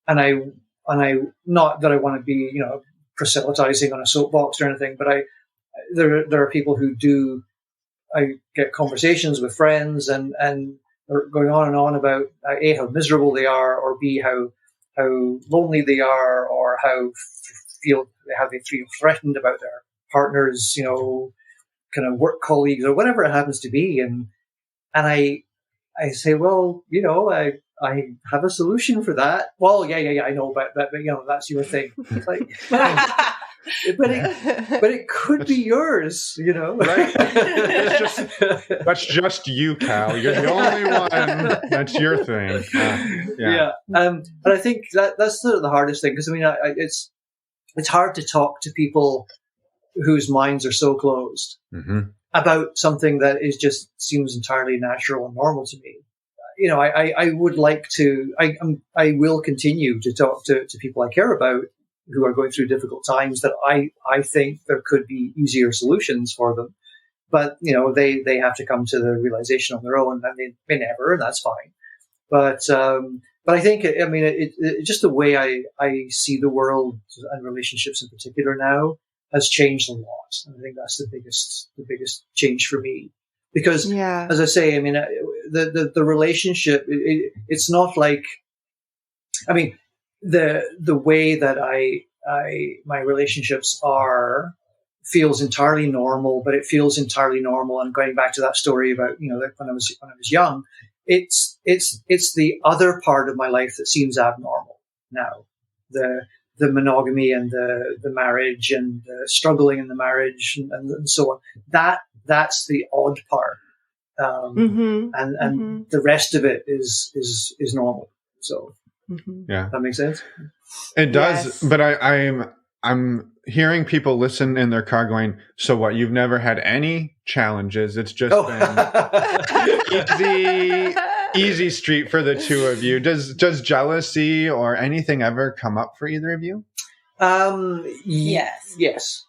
I not that I want to be proselytizing on a soapbox or anything, but there are people who do. I get conversations with friends and they're going on and on about A, how miserable they are, or B, how lonely they are, or how they feel threatened about their partners, kind of work colleagues or whatever it happens to be. And I say, well, I have a solution for that. Well, yeah, I know about that, but that's your thing. It's like, but it could be yours, Right? That's just you, Cal. You're the only one. That's your thing. Yeah. And I think that's sort of the hardest thing, because it's hard to talk to people whose minds are so closed about something that seems entirely natural and normal to me. I would like to. I will continue to talk to people I care about, who are going through difficult times that I think there could be easier solutions for them. But, they have to come to the realization on their own, and they may never, and that's fine. But I think, just the way I see the world and relationships in particular now has changed a lot. And I think that's the biggest change for me. Because, as I say, the relationship, it's not like, the way that my relationships are feels entirely normal, but it feels entirely normal. And going back to that story about, that when I was young, it's the other part of my life that seems abnormal now. The monogamy and the marriage and the struggling in the marriage and so on. That's the odd part. And the rest of it is normal. So that makes sense. It does. Yes. But I'm hearing people listen in their car going, so what, you've never had any challenges? It's just been easy street for the two of you. Does jealousy or anything ever come up for either of you? Yes. Yes.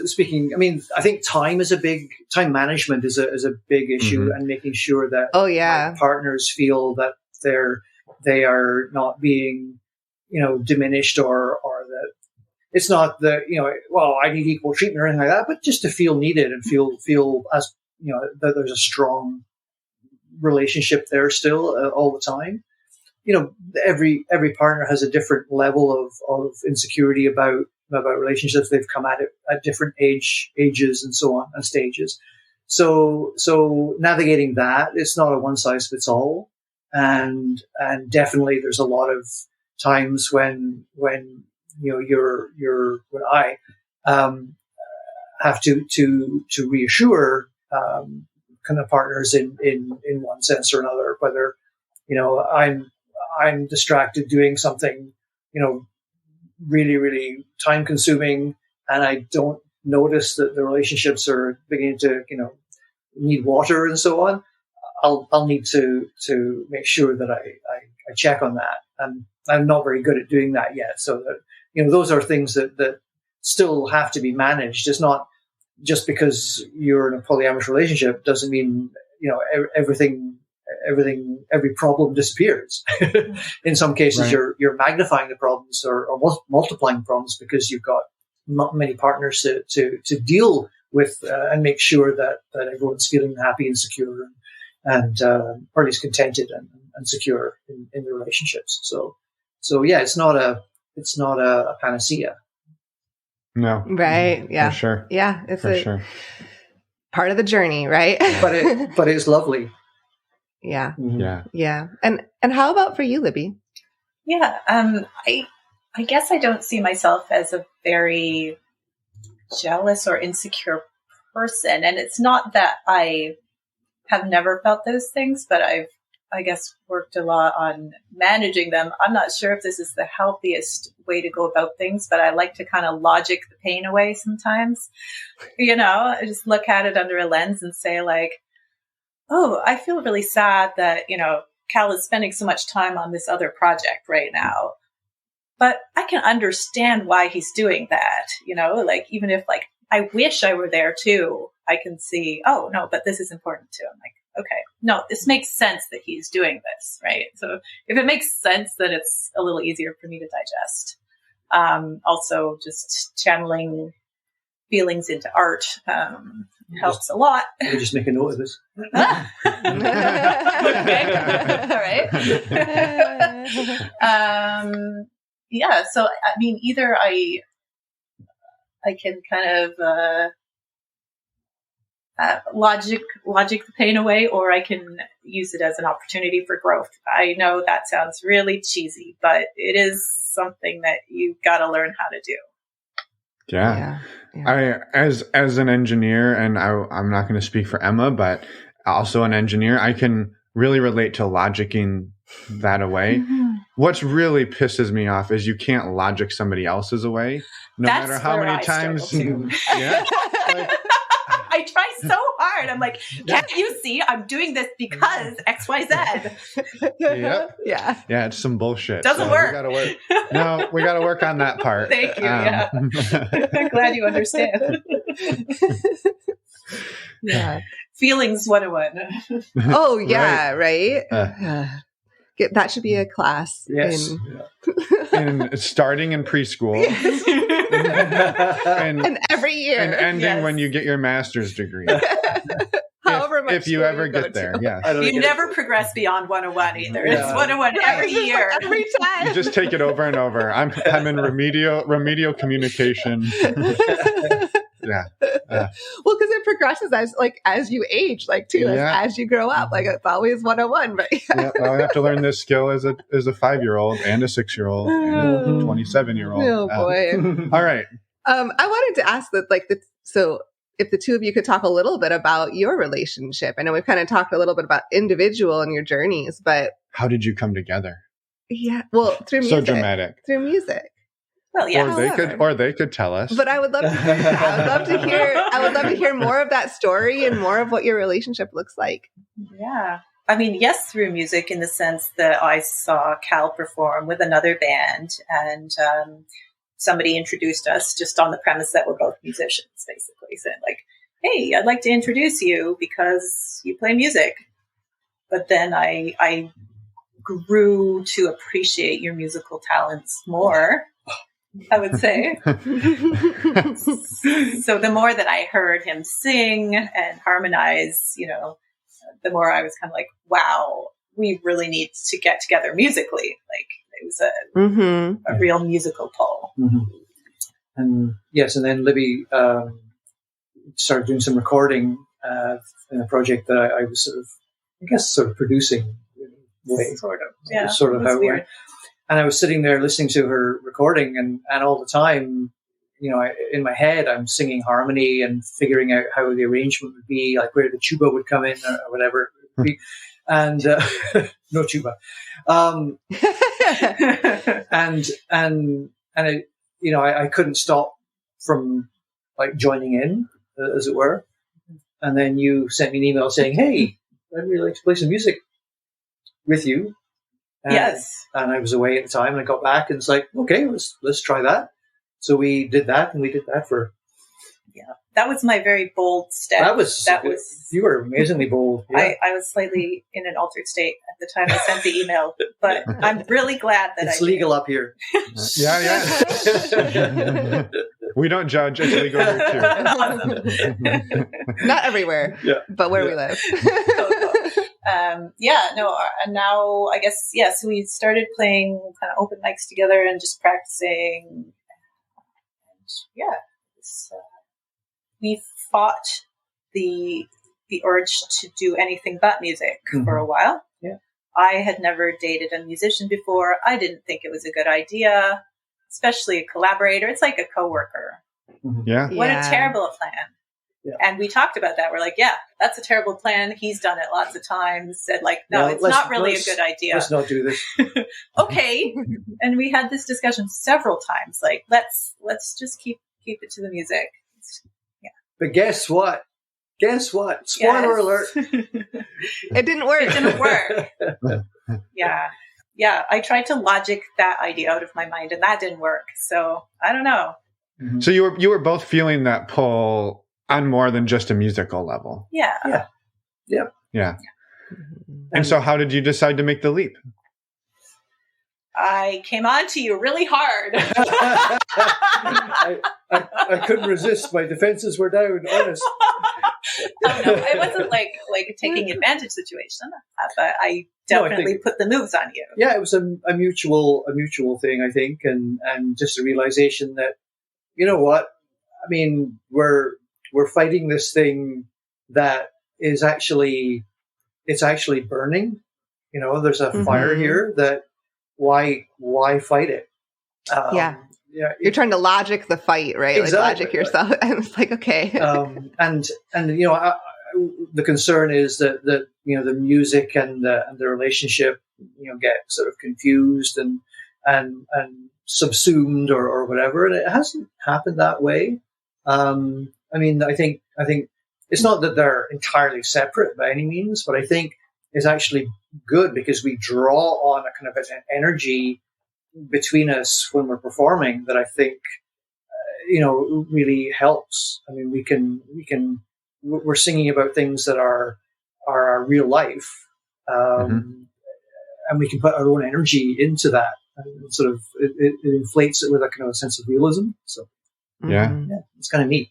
Speaking, I think time management is a big issue, and making sure that my partners feel that they are not being, diminished or that it's not that, I need equal treatment or anything like that, but just to feel needed and feel as, that there's a strong relationship there still all the time. Every partner has a different level of insecurity about relationships. They've come at it at different ages and so on, and stages. So navigating that, it's not a one size fits all. And definitely there's a lot of times when I have to reassure kind of partners in one sense or another, whether I'm distracted doing something really, really time consuming, and I don't notice that the relationships are beginning to need water and so on. I'll need to make sure that I check on that, and I'm not very good at doing that yet. So that those are things that still have to be managed. It's not just because you're in a polyamorous relationship doesn't mean every problem disappears. In some cases, you're magnifying the problems or multiplying problems because you've got many partners to deal with and make sure that everyone's feeling happy and secure and or at least contented and secure in the relationships. So yeah, it's not a panacea. No. Right. Yeah. For sure. Yeah. It's part of the journey, right? But it's lovely. Yeah. Yeah. Yeah. And how about for you, Libby? Yeah. I guess I don't see myself as a very jealous or insecure person. And it's not that I have never felt those things, but I've, I guess, worked a lot on managing them. I'm not sure if this is the healthiest way to go about things, but I like to kind of logic the pain away sometimes. I just look at it under a lens and say like, oh, I feel really sad that, Cal is spending so much time on this other project right now. But I can understand why he's doing that, like even if like I wish I were there too, I can see, oh no, but this is important too. I'm like, okay, no, this makes sense that he's doing this, right? So if it makes sense, then it's a little easier for me to digest. Also, just channeling feelings into art helps a lot. Let me just make a note of this. Okay, all right. Yeah, so I mean, either I can kind of logic the pain away, or I can use it as an opportunity for growth. I know that sounds really cheesy, but it is something that you've got to learn how to do. Yeah. I as an engineer, and I'm not going to speak for Emma, but also an engineer, I can really relate to logicking that away. Mm-hmm. What really pisses me off is you can't logic somebody else's away, no matter how many times. Yeah. I try so hard. I'm like, can't you see I'm doing this because XYZ? Yep. Yeah. Yeah, it's some bullshit. Doesn't work. We got to work on that part. Thank you. Yeah. I'm glad you understand. Yeah. Feelings 101. Oh, yeah, right? That should be a class. Yes. And starting in preschool. And every year. And ending Yes. when you get your master's degree. However much if you school ever go get there, to. yeah. You never progress beyond 101 either. It's Yeah. 101 every It's just year. like every time. You just take it over and over. I'm in remedial communication. Yeah. Well, because it progresses as you age, too, Yeah. as you grow up. It's always 101, right? Yeah, well, I have to learn this skill as a 5-year-old and a 6-year-old and a 27-year-old. Oh boy. All right. I wanted to ask that, so if the two of you could talk a little bit about your relationship. I know we've kind of talked a little bit about individual and your journeys, but How did you come together? yeah, well, through music. So dramatic. Through music. Well, yeah. Or they could tell us. But I would love to hear more of that story and more of what your relationship looks like. Yeah. I mean, yes, through music in the sense that I saw Cal perform with another band and somebody introduced us just on the premise that we're both musicians, basically. Saying hey, I'd like to introduce you because you play music. But then I grew to appreciate your musical talents more, I would say. So the more that I heard him sing and harmonize, the more I was kind of like, wow, we really need to get together musically. It was a real musical pull. Mm-hmm. And yes, and then Libby started doing some recording in a project that I was sort of producing. Sort of, yeah. Sort of how it weird. went. And I was sitting there listening to her recording, and all the time, in my head, I'm singing harmony and figuring out how the arrangement would be, like where the tuba would come in or whatever it would be. And no tuba. And I couldn't stop from joining in, as it were. And then you sent me an email saying, "Hey, I'd really like to play some music with you." Yes. And I was away at the time, and I got back, and it's like, okay, let's try that. So we did that, and we did that for. Yeah, that was my very bold step. That was you were amazingly bold. Yeah. I was slightly in an altered state at the time I sent the email, but I'm really glad that it's legal up here. Yeah. We don't judge. It's legal here too. Not everywhere, but where we live. And now I guess, so we started playing kind of open mics together and just practicing. And we fought the urge to do anything but music for a while. Yeah. I had never dated a musician before. I didn't think it was a good idea, especially a collaborator. It's like a coworker. Yeah. What a terrible plan. Yeah. And we talked about that. We're like, that's a terrible plan. He's done it lots of times. Said no, it's not really a good idea. Let's not do this. Okay. And we had this discussion several times. Let's just keep it to the music. But guess what? Spoiler alert. It didn't work. It didn't work. Yeah. I tried to logic that idea out of my mind, and that didn't work. So I don't know. Mm-hmm. So you were both feeling that pull on more than just a musical level. Yeah. And so how did you decide to make the leap? I came on to you really hard. I couldn't resist. My defenses were down, honest. No, it wasn't like a taking advantage situation, but I definitely put the moves on you. Yeah, it was a mutual thing, I think, and just a realization that, you know what, I mean, we're fighting this thing that is actually burning. There's a fire here that why fight it? You're trying to logic the fight, right? Exactly, logic yourself. I was like, okay. And the concern is that the music and the relationship get sort of confused and subsumed or whatever, and it hasn't happened that way. I mean, I think It's not that they're entirely separate by any means, but I think it's actually good because we draw on a kind of an energy between us when we're performing that I think, really helps. I mean, we're singing about things that are our real life, and we can put our own energy into that, and sort of it inflates it with a kind of a sense of realism. So yeah, it's kind of neat.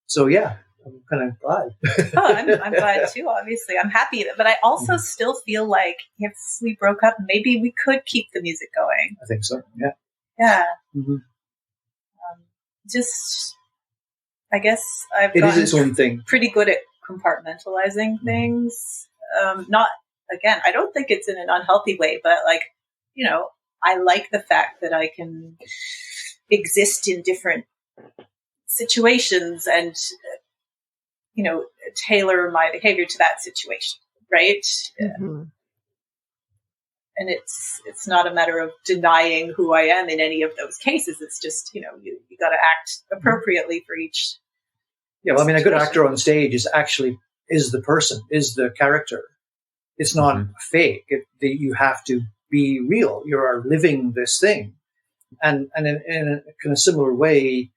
So yeah, I'm kind of glad. I'm glad too. Obviously, I'm happy, but I also still feel like if we broke up, maybe we could keep the music going. I think so. Yeah. Yeah. Mm-hmm. Just, I guess it is its own thing. Pretty good at compartmentalizing things. Not again. I don't think it's in an unhealthy way, but like, I like the fact that I can exist in different situations and, tailor my behavior to that situation. Right. Mm-hmm. And it's not a matter of denying who I am in any of those cases. It's just, you got to act appropriately for each. Yeah. Well, I mean, a good actor on stage is the person, is the character. It's not fake. You have to be real. You are living this thing. And in a kind of similar way,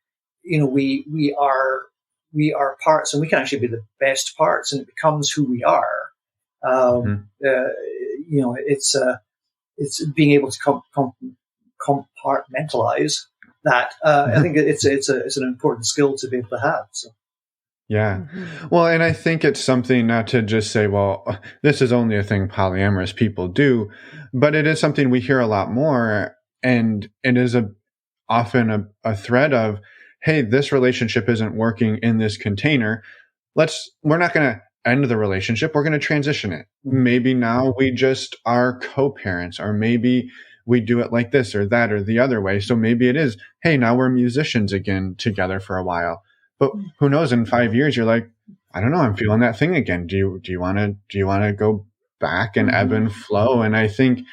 we are parts, and we can actually be the best parts, and it becomes who we are. It's being able to compartmentalize that. I think it's an important skill to be able to have. So. Yeah. Well, and I think it's something not to just say, well, this is only a thing polyamorous people do, but it is something we hear a lot more. And it is often a thread of, hey, this relationship isn't working in this container. We're not going to end the relationship. We're going to transition it. Maybe now we just are co-parents, or maybe we do it like this or that or the other way. So maybe it is, hey, now we're musicians again together for a while. But who knows, in 5 years, you're like, I don't know, I'm feeling that thing again. Do you want to go back and ebb and flow? And I think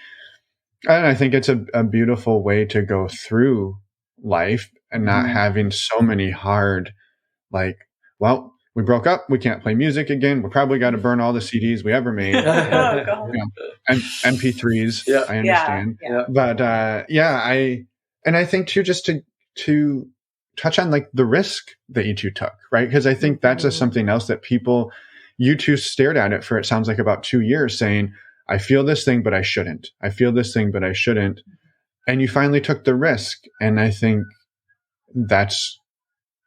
it's a beautiful way to go through life and not having so many hard, like, well, we broke up, we can't play music again. We probably got to burn all the CDs we ever made. Oh, God. And MP3s, yeah. I understand. Yeah. But I think too, just to touch on like the risk that you two took, right? Because I think that's just something else that you two stared at it for, it sounds like about 2 years, saying, I feel this thing, but I shouldn't. I feel this thing, but I shouldn't. And you finally took the risk. And I think that's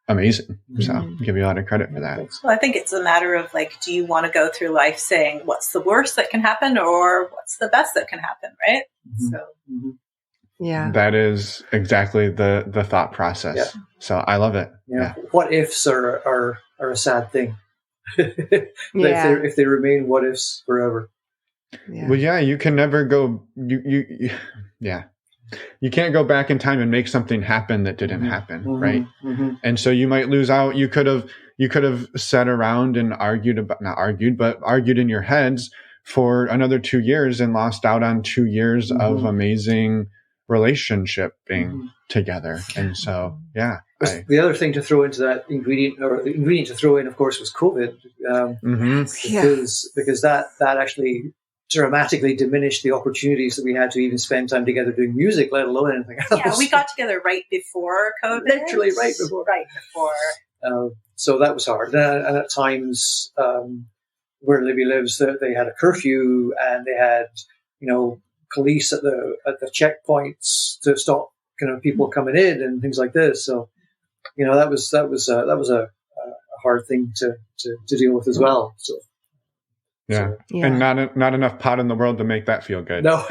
amazing. So I'll give you a lot of credit for that. Well, I think it's a matter of like, do you want to go through life saying what's the worst that can happen or what's the best that can happen, right? So yeah, that is exactly the thought process. Yeah. So I love it. Yeah. What ifs are a sad thing. If they remain what ifs forever. Yeah. Well, yeah, you can never go. You can't go back in time and make something happen that didn't happen, right? And so you might lose out. You could have sat around and argued in your heads for another 2 years and lost out on 2 years of amazing relationship being together. And so, yeah. The other thing to throw into that ingredient to throw in, of course, was COVID, because that actually dramatically diminished the opportunities that we had to even spend time together doing music, let alone anything else. Yeah, we got together right before COVID. Literally right before. So that was hard. And at times, where Libby lives, they had a curfew and they had, police at the checkpoints to stop kind of people coming in and things like this. So, that was a hard thing to deal with as well. So. Yeah. And not enough pot in the world to make that feel good. No.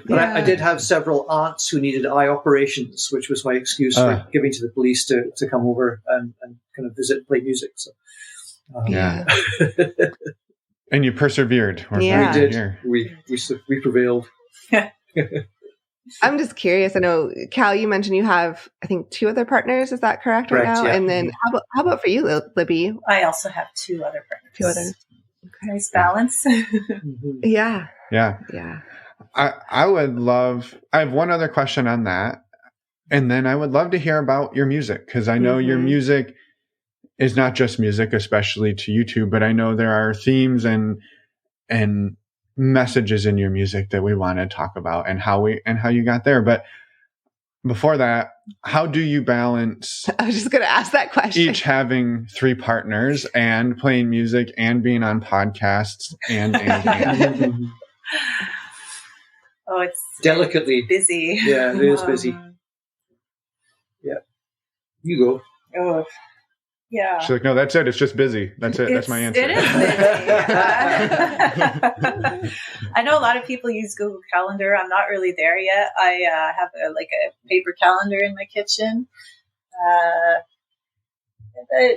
But I did have several aunts who needed eye operations, which was my excuse for giving to the police to come over and kind of visit and play music. So, and you persevered. We did. We prevailed. I'm just curious. I know, Cal, you mentioned you have, I think, 2 other partners. Is that correct right now? Yeah. And then how about for you, Libby? I also have 2 other partners. 2 others. Okay. Nice balance. Yeah. I have one other question on that. And then I would love to hear about your music, because I know your music is not just music, especially to you two, but I know there are themes and messages in your music that we want to talk about and how you got there. But before that, how do you balance? I was just going to ask that question. Each having 3 partners and playing music and being on podcasts and. Oh, it's delicately busy. Yeah, it is busy. Yeah, you go. Oh, yeah. She's like, no, that's it. It's just busy. That's it. That's my answer. It is busy. I know a lot of people use Google Calendar. I'm not really there yet. I have a paper calendar in my kitchen. But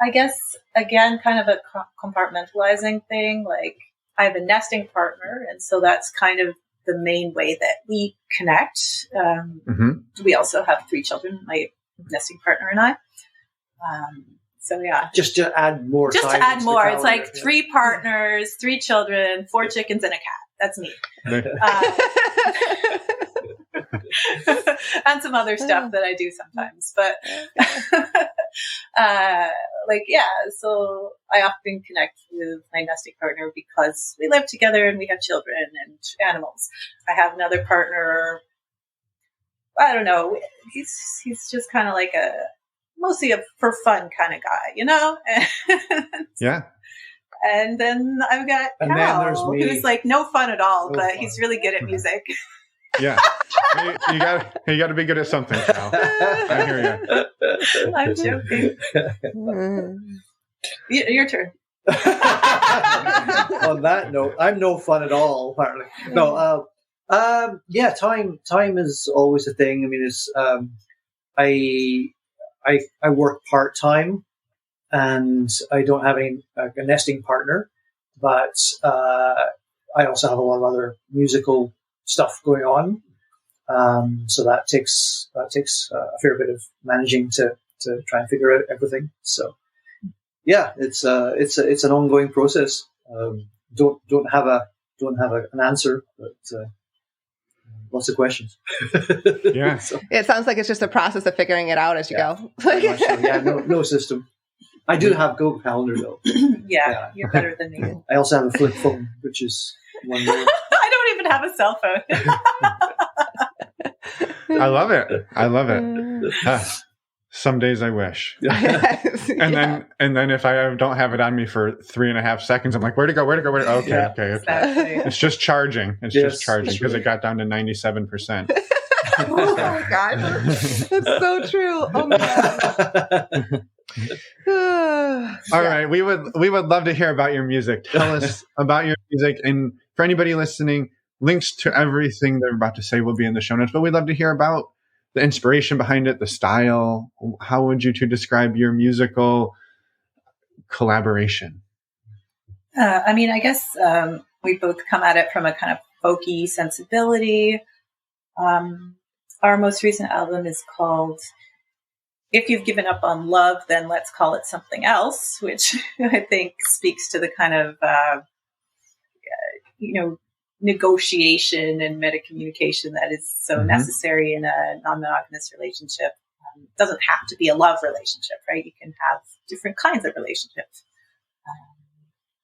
I guess, again, kind of a compartmentalizing thing. Like, I have a nesting partner, and so that's kind of the main way that we connect. We also have 3 children, my nesting partner and I. So yeah, just to add more. Just to add more, it's like 3 partners, 3 children, 4 chickens, and a cat. That's me. And some other stuff that I do sometimes, but so I often connect with my nesting partner because we live together and we have children and animals. I have another partner. I don't know. He's just kind of like mostly a for fun kind of guy, you know? Yeah. And then I've got Cal, who's like no fun at all, but he's really good at music. Yeah. You got to be good at something, Cal. I hear you. I'm joking. Your turn. On that note, I'm no fun at all, apparently. No, time is always a thing. I mean, it's I work part-time and I don't have a nesting partner, but I also have a lot of other musical stuff going on. So that takes a fair bit of managing to try and figure out everything. So yeah, it's an ongoing process. Don't have an answer, but lots of questions. Yeah. So, it sounds like it's just a process of figuring it out as you go. Yeah, no system. I do have Google Calendar though. Yeah, you're better than me. I also have a flip phone, which is one way. I don't even have a cell phone. I love it. Some days I wish. And then if I don't have it on me for 3.5 seconds, I'm like, where'd it go? Okay. Exactly. It's just charging. Because it got down to 97%. Oh my gosh. That's so true. Oh my gosh. All right. We would love to hear about your music. Tell us about your music. And for anybody listening, links to everything they're about to say will be in the show notes. But we'd love to hear about the inspiration behind it, the style. How would you two describe your musical collaboration? I guess we both come at it from a kind of folky sensibility. Our most recent album is called If You've Given Up on Love, Then Let's Call It Something Else, which I think speaks to the kind of, negotiation and meta-communication that is so necessary in a non-monogamous relationship. It doesn't have to be a love relationship, right? You can have different kinds of relationships.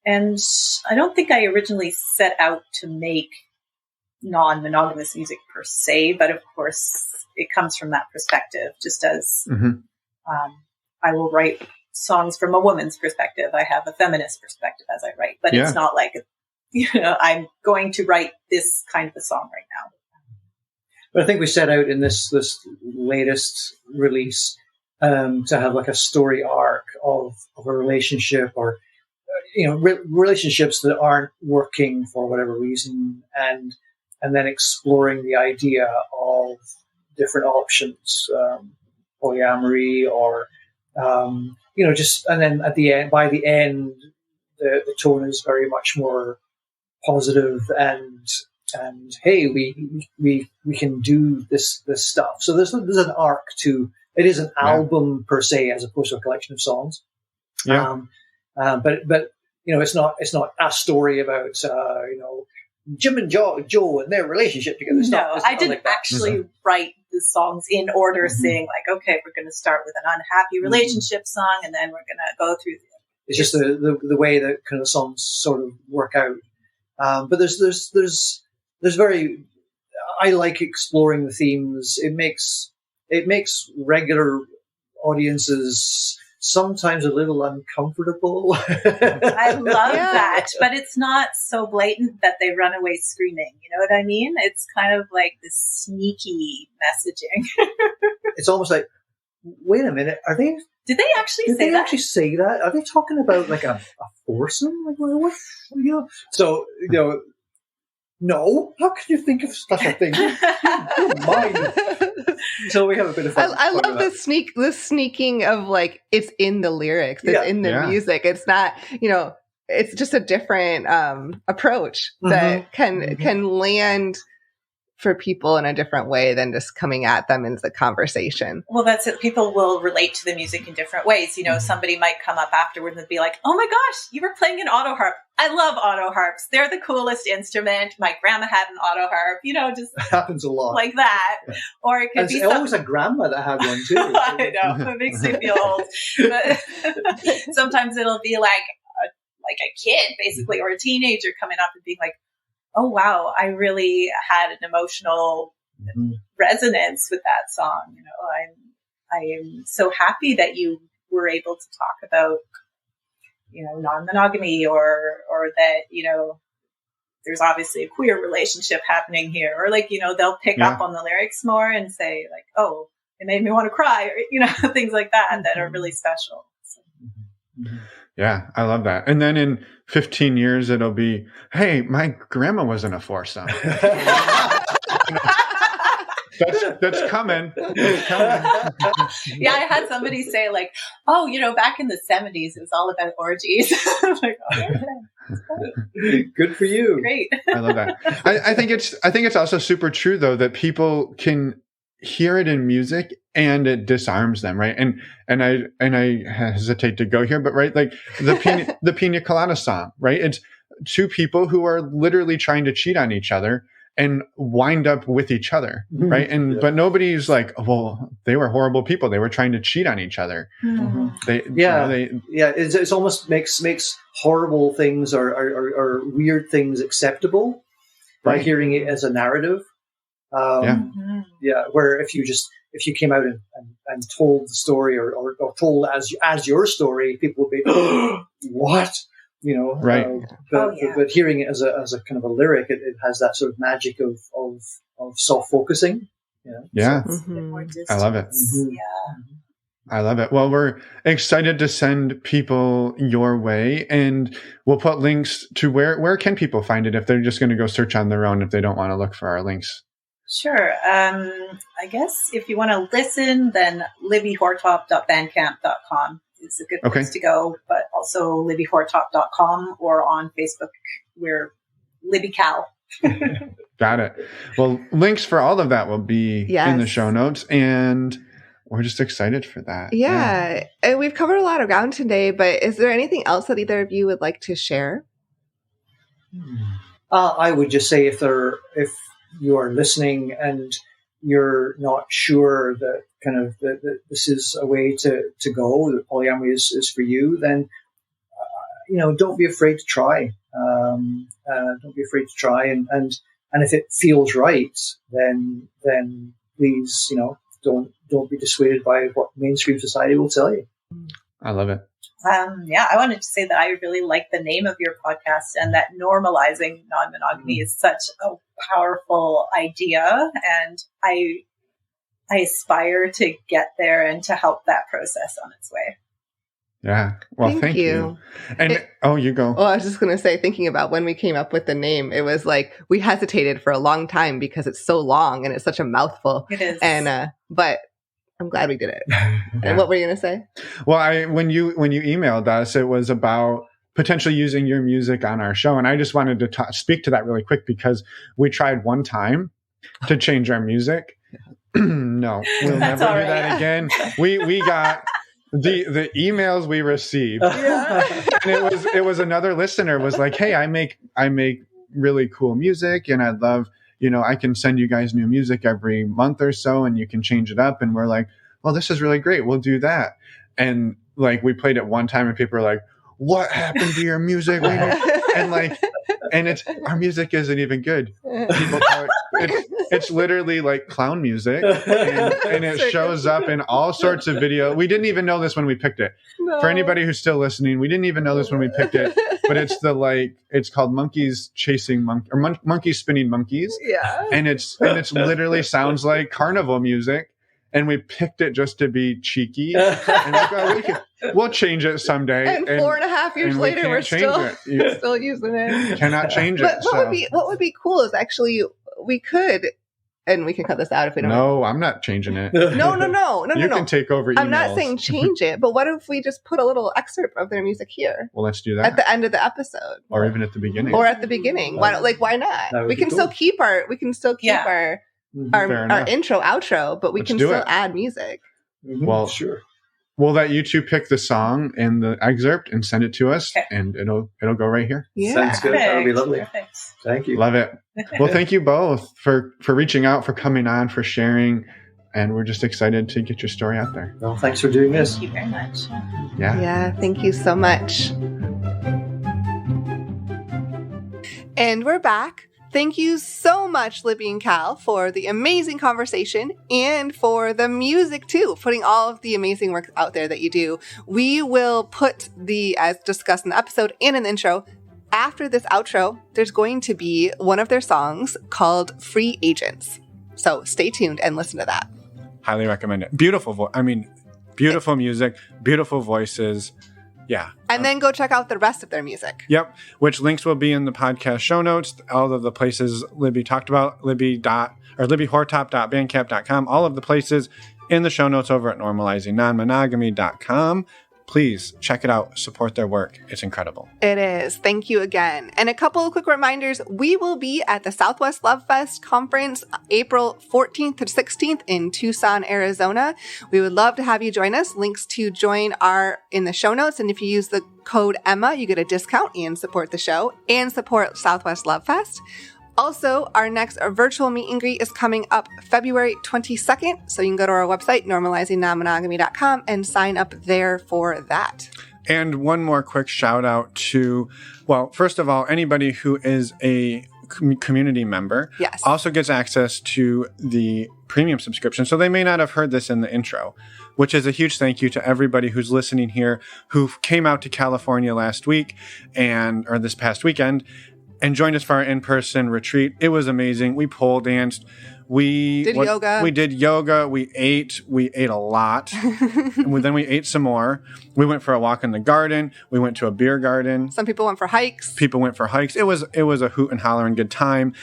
And I don't think I originally set out to make non-monogamous music per se, but of course it comes from that perspective, just as I will write songs from a woman's perspective. I have a feminist perspective as I write, but it's not like, I'm going to write this kind of a song right now. But I think we set out in this latest release to have like a story arc of a relationship, or relationships that aren't working for whatever reason, and then exploring the idea of different options, polyamory, or just, and then at the end, by the end, the tone is very much more positive and hey, we can do this stuff. So there's an arc to it. Is an album per se, as opposed to a collection of songs. Yeah. But it's not a story about Jim and Joe and their relationship together. No, I didn't actually write the songs in order, saying like, okay, we're going to start with an unhappy relationship song, and then we're going to go through. It's just the way that kind of songs sort of work out. But there's very, I like exploring the themes. It makes regular audiences sometimes a little uncomfortable. I love that, but it's not so blatant that they run away screaming. You know what I mean? It's kind of like this sneaky messaging. It's almost like, wait a minute, Did they actually Did say they that? actually say that? Are they talking about like a foursome? Like what? You know? So no. How can you think of such a thing? You're mine. So we have a bit of fun. I love the sneaking of like it's in the lyrics, it's in the music. It's not, it's just a different approach that can land for people in a different way than just coming at them in the conversation. Well, that's it. People will relate to the music in different ways. Somebody might come up afterwards and be like, oh my gosh, you were playing an auto harp. I love auto harps. They're the coolest instrument. My grandma had an auto harp, just it happens a lot like that. Yeah. Or it could be always a grandma that had one too. I know. It makes me feel old. But sometimes it'll be like a kid basically, or a teenager coming up and being like, oh, wow, I really had an emotional resonance with that song. I am so happy that you were able to talk about, non-monogamy or that, there's obviously a queer relationship happening here. Or they'll pick up on the lyrics more and say like, oh, it made me want to cry, or, things like that that are really special. So. Yeah, I love that. And then in 15 years, it'll be, hey, my grandma was in a foursome. That's coming. It's coming. Yeah, I had somebody say like, oh, back in the 70s, it was all about orgies. I was like, oh, good for you. Great. I love that. I think it's also super true though that people can hear it in music and it disarms them, right? And I hesitate to go here, but right, like the Pina Colada song, right? It's two people who are literally trying to cheat on each other and wind up with each other, right? And but nobody's like, well, they were horrible people. They were trying to cheat on each other. It's almost makes horrible things or weird things acceptable by hearing it as a narrative. Where if you came out and told the story or told as your story, people would be, what? Right. But hearing it as a kind of a lyric, it has that sort of magic of self-focusing. Yeah. I love it. Yeah. I love it. Well, we're excited to send people your way, and we'll put links to where can people find it if they're just going to go search on their own, if they don't want to look for our links. Sure. I guess if you want to listen, then libbyhortop.bandcamp.com is a good place to go, but also libbyhortop.com, or on Facebook, we're Libby Cal. Got it. Well, links for all of that will be in the show notes, and we're just excited for that. Yeah. And we've covered a lot of ground today, but is there anything else that either of you would like to share? I would just say if you are listening and you're not sure that that this is a way to go, that polyamory is for you, then don't be afraid to try. Don't be afraid to try, and if it feels right, then please don't be dissuaded by what mainstream society will tell you. I love it. I wanted to say that I really like the name of your podcast, and that normalizing non-monogamy is such a powerful idea, and I aspire to get there and to help that process on its way. Yeah. Well, thank you. And you go. Well, I was just going to say, thinking about when we came up with the name, it was like we hesitated for a long time because it's so long and it's such a mouthful. It is. And but I'm glad we did it. And what were you going to say? Well, when you emailed us, it was about potentially using your music on our show. And I just wanted to speak to that really quick, because we tried one time to change our music. No, we'll never do that again. We got the emails we received. And it was another listener was like, hey, I make really cool music, and I'd love I can send you guys new music every month or so and you can change it up. And we're like, well, this is really great. We'll do that. And like, we played it one time and people are like, what happened to your music? And our music isn't even good. People call it's literally like clown music, and it shows up in all sorts of video. We didn't even know this when we picked it. No. For anybody who's still listening, we didn't even know this when we picked it. But it's called Monkeys Chasing Monkeys, or Monkeys Spinning Monkeys. Yeah. And it's literally sounds like carnival music. And we picked it just to be cheeky. And we'll change it someday. And 4.5 years later, we're still using it. Cannot change it. But what would be cool is actually we could, and we can cut this out if we don't. No, I'm not changing it. No. You can take over emails. I'm not saying change it, but what if we just put a little excerpt of their music here? Well, let's do that. At the end of the episode. Or even at the beginning. Why not? We can still keep our intro, outro, but we can still add music. Well, sure. We'll let you two pick the song and the excerpt and send it to us, and it'll go right here. Yeah. Sounds good. That would be lovely. Perfect. Thank you. Love it. Well, thank you both for reaching out, for coming on, for sharing, and we're just excited to get your story out there. Well, thanks for doing this. Thank you very much. Yeah, thank you so much. And we're back. Thank you so much, Libby and Cal, for the amazing conversation and for the music, too, putting all of the amazing work out there that you do. We will put as discussed in the episode and in the intro, after this outro, there's going to be one of their songs called Free Agents. So stay tuned and listen to that. Highly recommend it. Beautiful beautiful music, beautiful voices. Yeah. And then go check out the rest of their music. Yep. Which links will be in the podcast show notes. All of the places Libby talked about, libbihortop.bandcamp.com, all of the places in the show notes over at normalizingnonmonogamy.com. Please check it out. Support their work. It's incredible. It is. Thank you again. And a couple of quick reminders. We will be at the Southwest Love Fest conference April 14th to 16th in Tucson, Arizona. We would love to have you join us. Links to join are in the show notes. And if you use the code Emma, you get a discount and support the show and support Southwest Love Fest. Also, our next virtual meet and greet is coming up February 22nd. So you can go to our website, normalizingnonmonogamy.com, and sign up there for that. And one more quick shout out to, well, first of all, anybody who is a community member also gets access to the premium subscription. So they may not have heard this in the intro, which is a huge thank you to everybody who's listening here, who came out to California last week or this past weekend, and joined us for our in-person retreat. It was amazing. We pole danced. We did yoga. We ate a lot. And then we ate some more. We went for a walk in the garden. We went to a beer garden. Some people went for hikes. It was a hoot and holler and good time.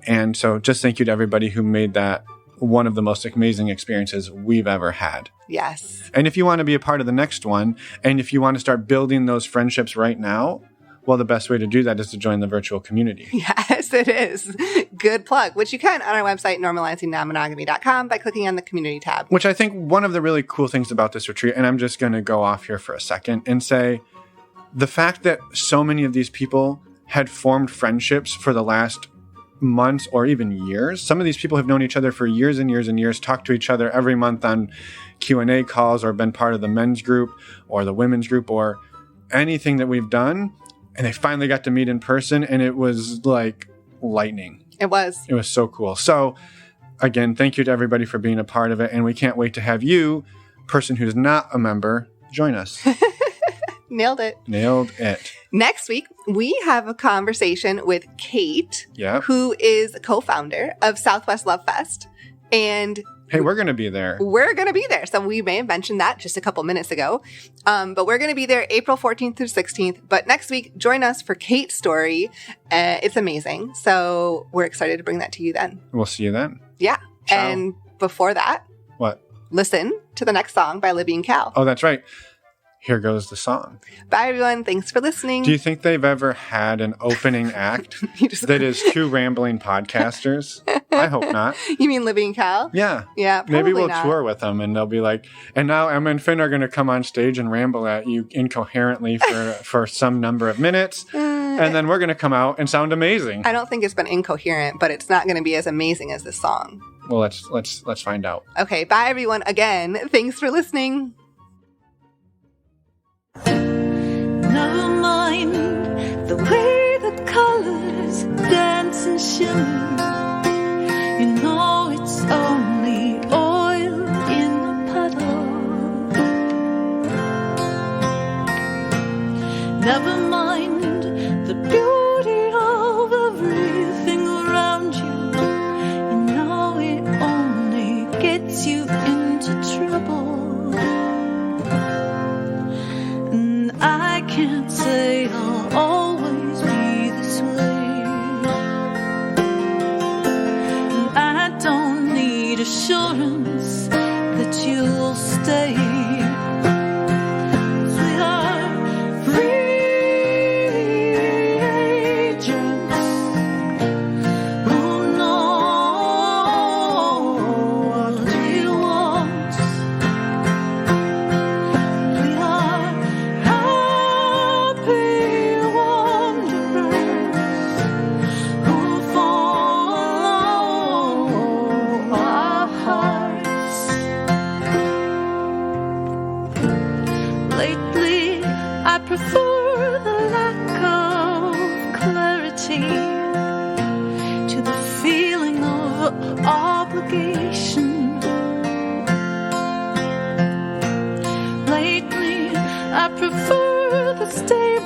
And so just thank you to everybody who made that one of the most amazing experiences we've ever had. Yes. And if you want to be a part of the next one, and if you want to start building those friendships right now, well, the best way to do that is to join the virtual community. Yes, it is. Good plug, which you can on our website, normalizingnonmonogamy.com, by clicking on the community tab. Which I think one of the really cool things about this retreat, and I'm just going to go off here for a second and say, the fact that so many of these people had formed friendships for the last months or even years. Some of these people have known each other for years and years and years, talked to each other every month on Q&A calls, or been part of the men's group or the women's group or anything that we've done. And they finally got to meet in person, and it was like lightning. It was so cool. So again, thank you to everybody for being a part of it. And we can't wait to have you, person who's not a member, join us. Nailed it. Next week, we have a conversation with Kate, who is co-founder of Southwest Love Fest. And hey, we're going to be there. So we may have mentioned that just a couple minutes ago. But we're going to be there April 14th through 16th. But next week, join us for Kate's story. It's amazing. So we're excited to bring that to you then. We'll see you then. Yeah. Ciao. And before that, what? Listen to the next song by Libby and Cal. Oh, that's right. Here goes the song. Bye, everyone. Thanks for listening. Do you think they've ever had an opening act that is two rambling podcasters? I hope not. You mean Libby and Cal? Yeah. Yeah, probably maybe we'll not. tour with them, and they'll be like, and now Emma and Finn are going to come on stage and ramble at you incoherently for some number of minutes. and then we're going to come out and sound amazing. I don't think it's been incoherent, but it's not going to be as amazing as this song. Well, let's find out. Okay, bye everyone. Again, thanks for listening. Never mind the way the colors dance and shimmer. You know it's only oil in a puddle. Never mind the beauty of everything around you. You know it only gets you into trouble. And I can't say I'll always be this way. And I don't need assurance that you'll stay. Prefer the lack of clarity to the feeling of obligation. Lately, I prefer the stable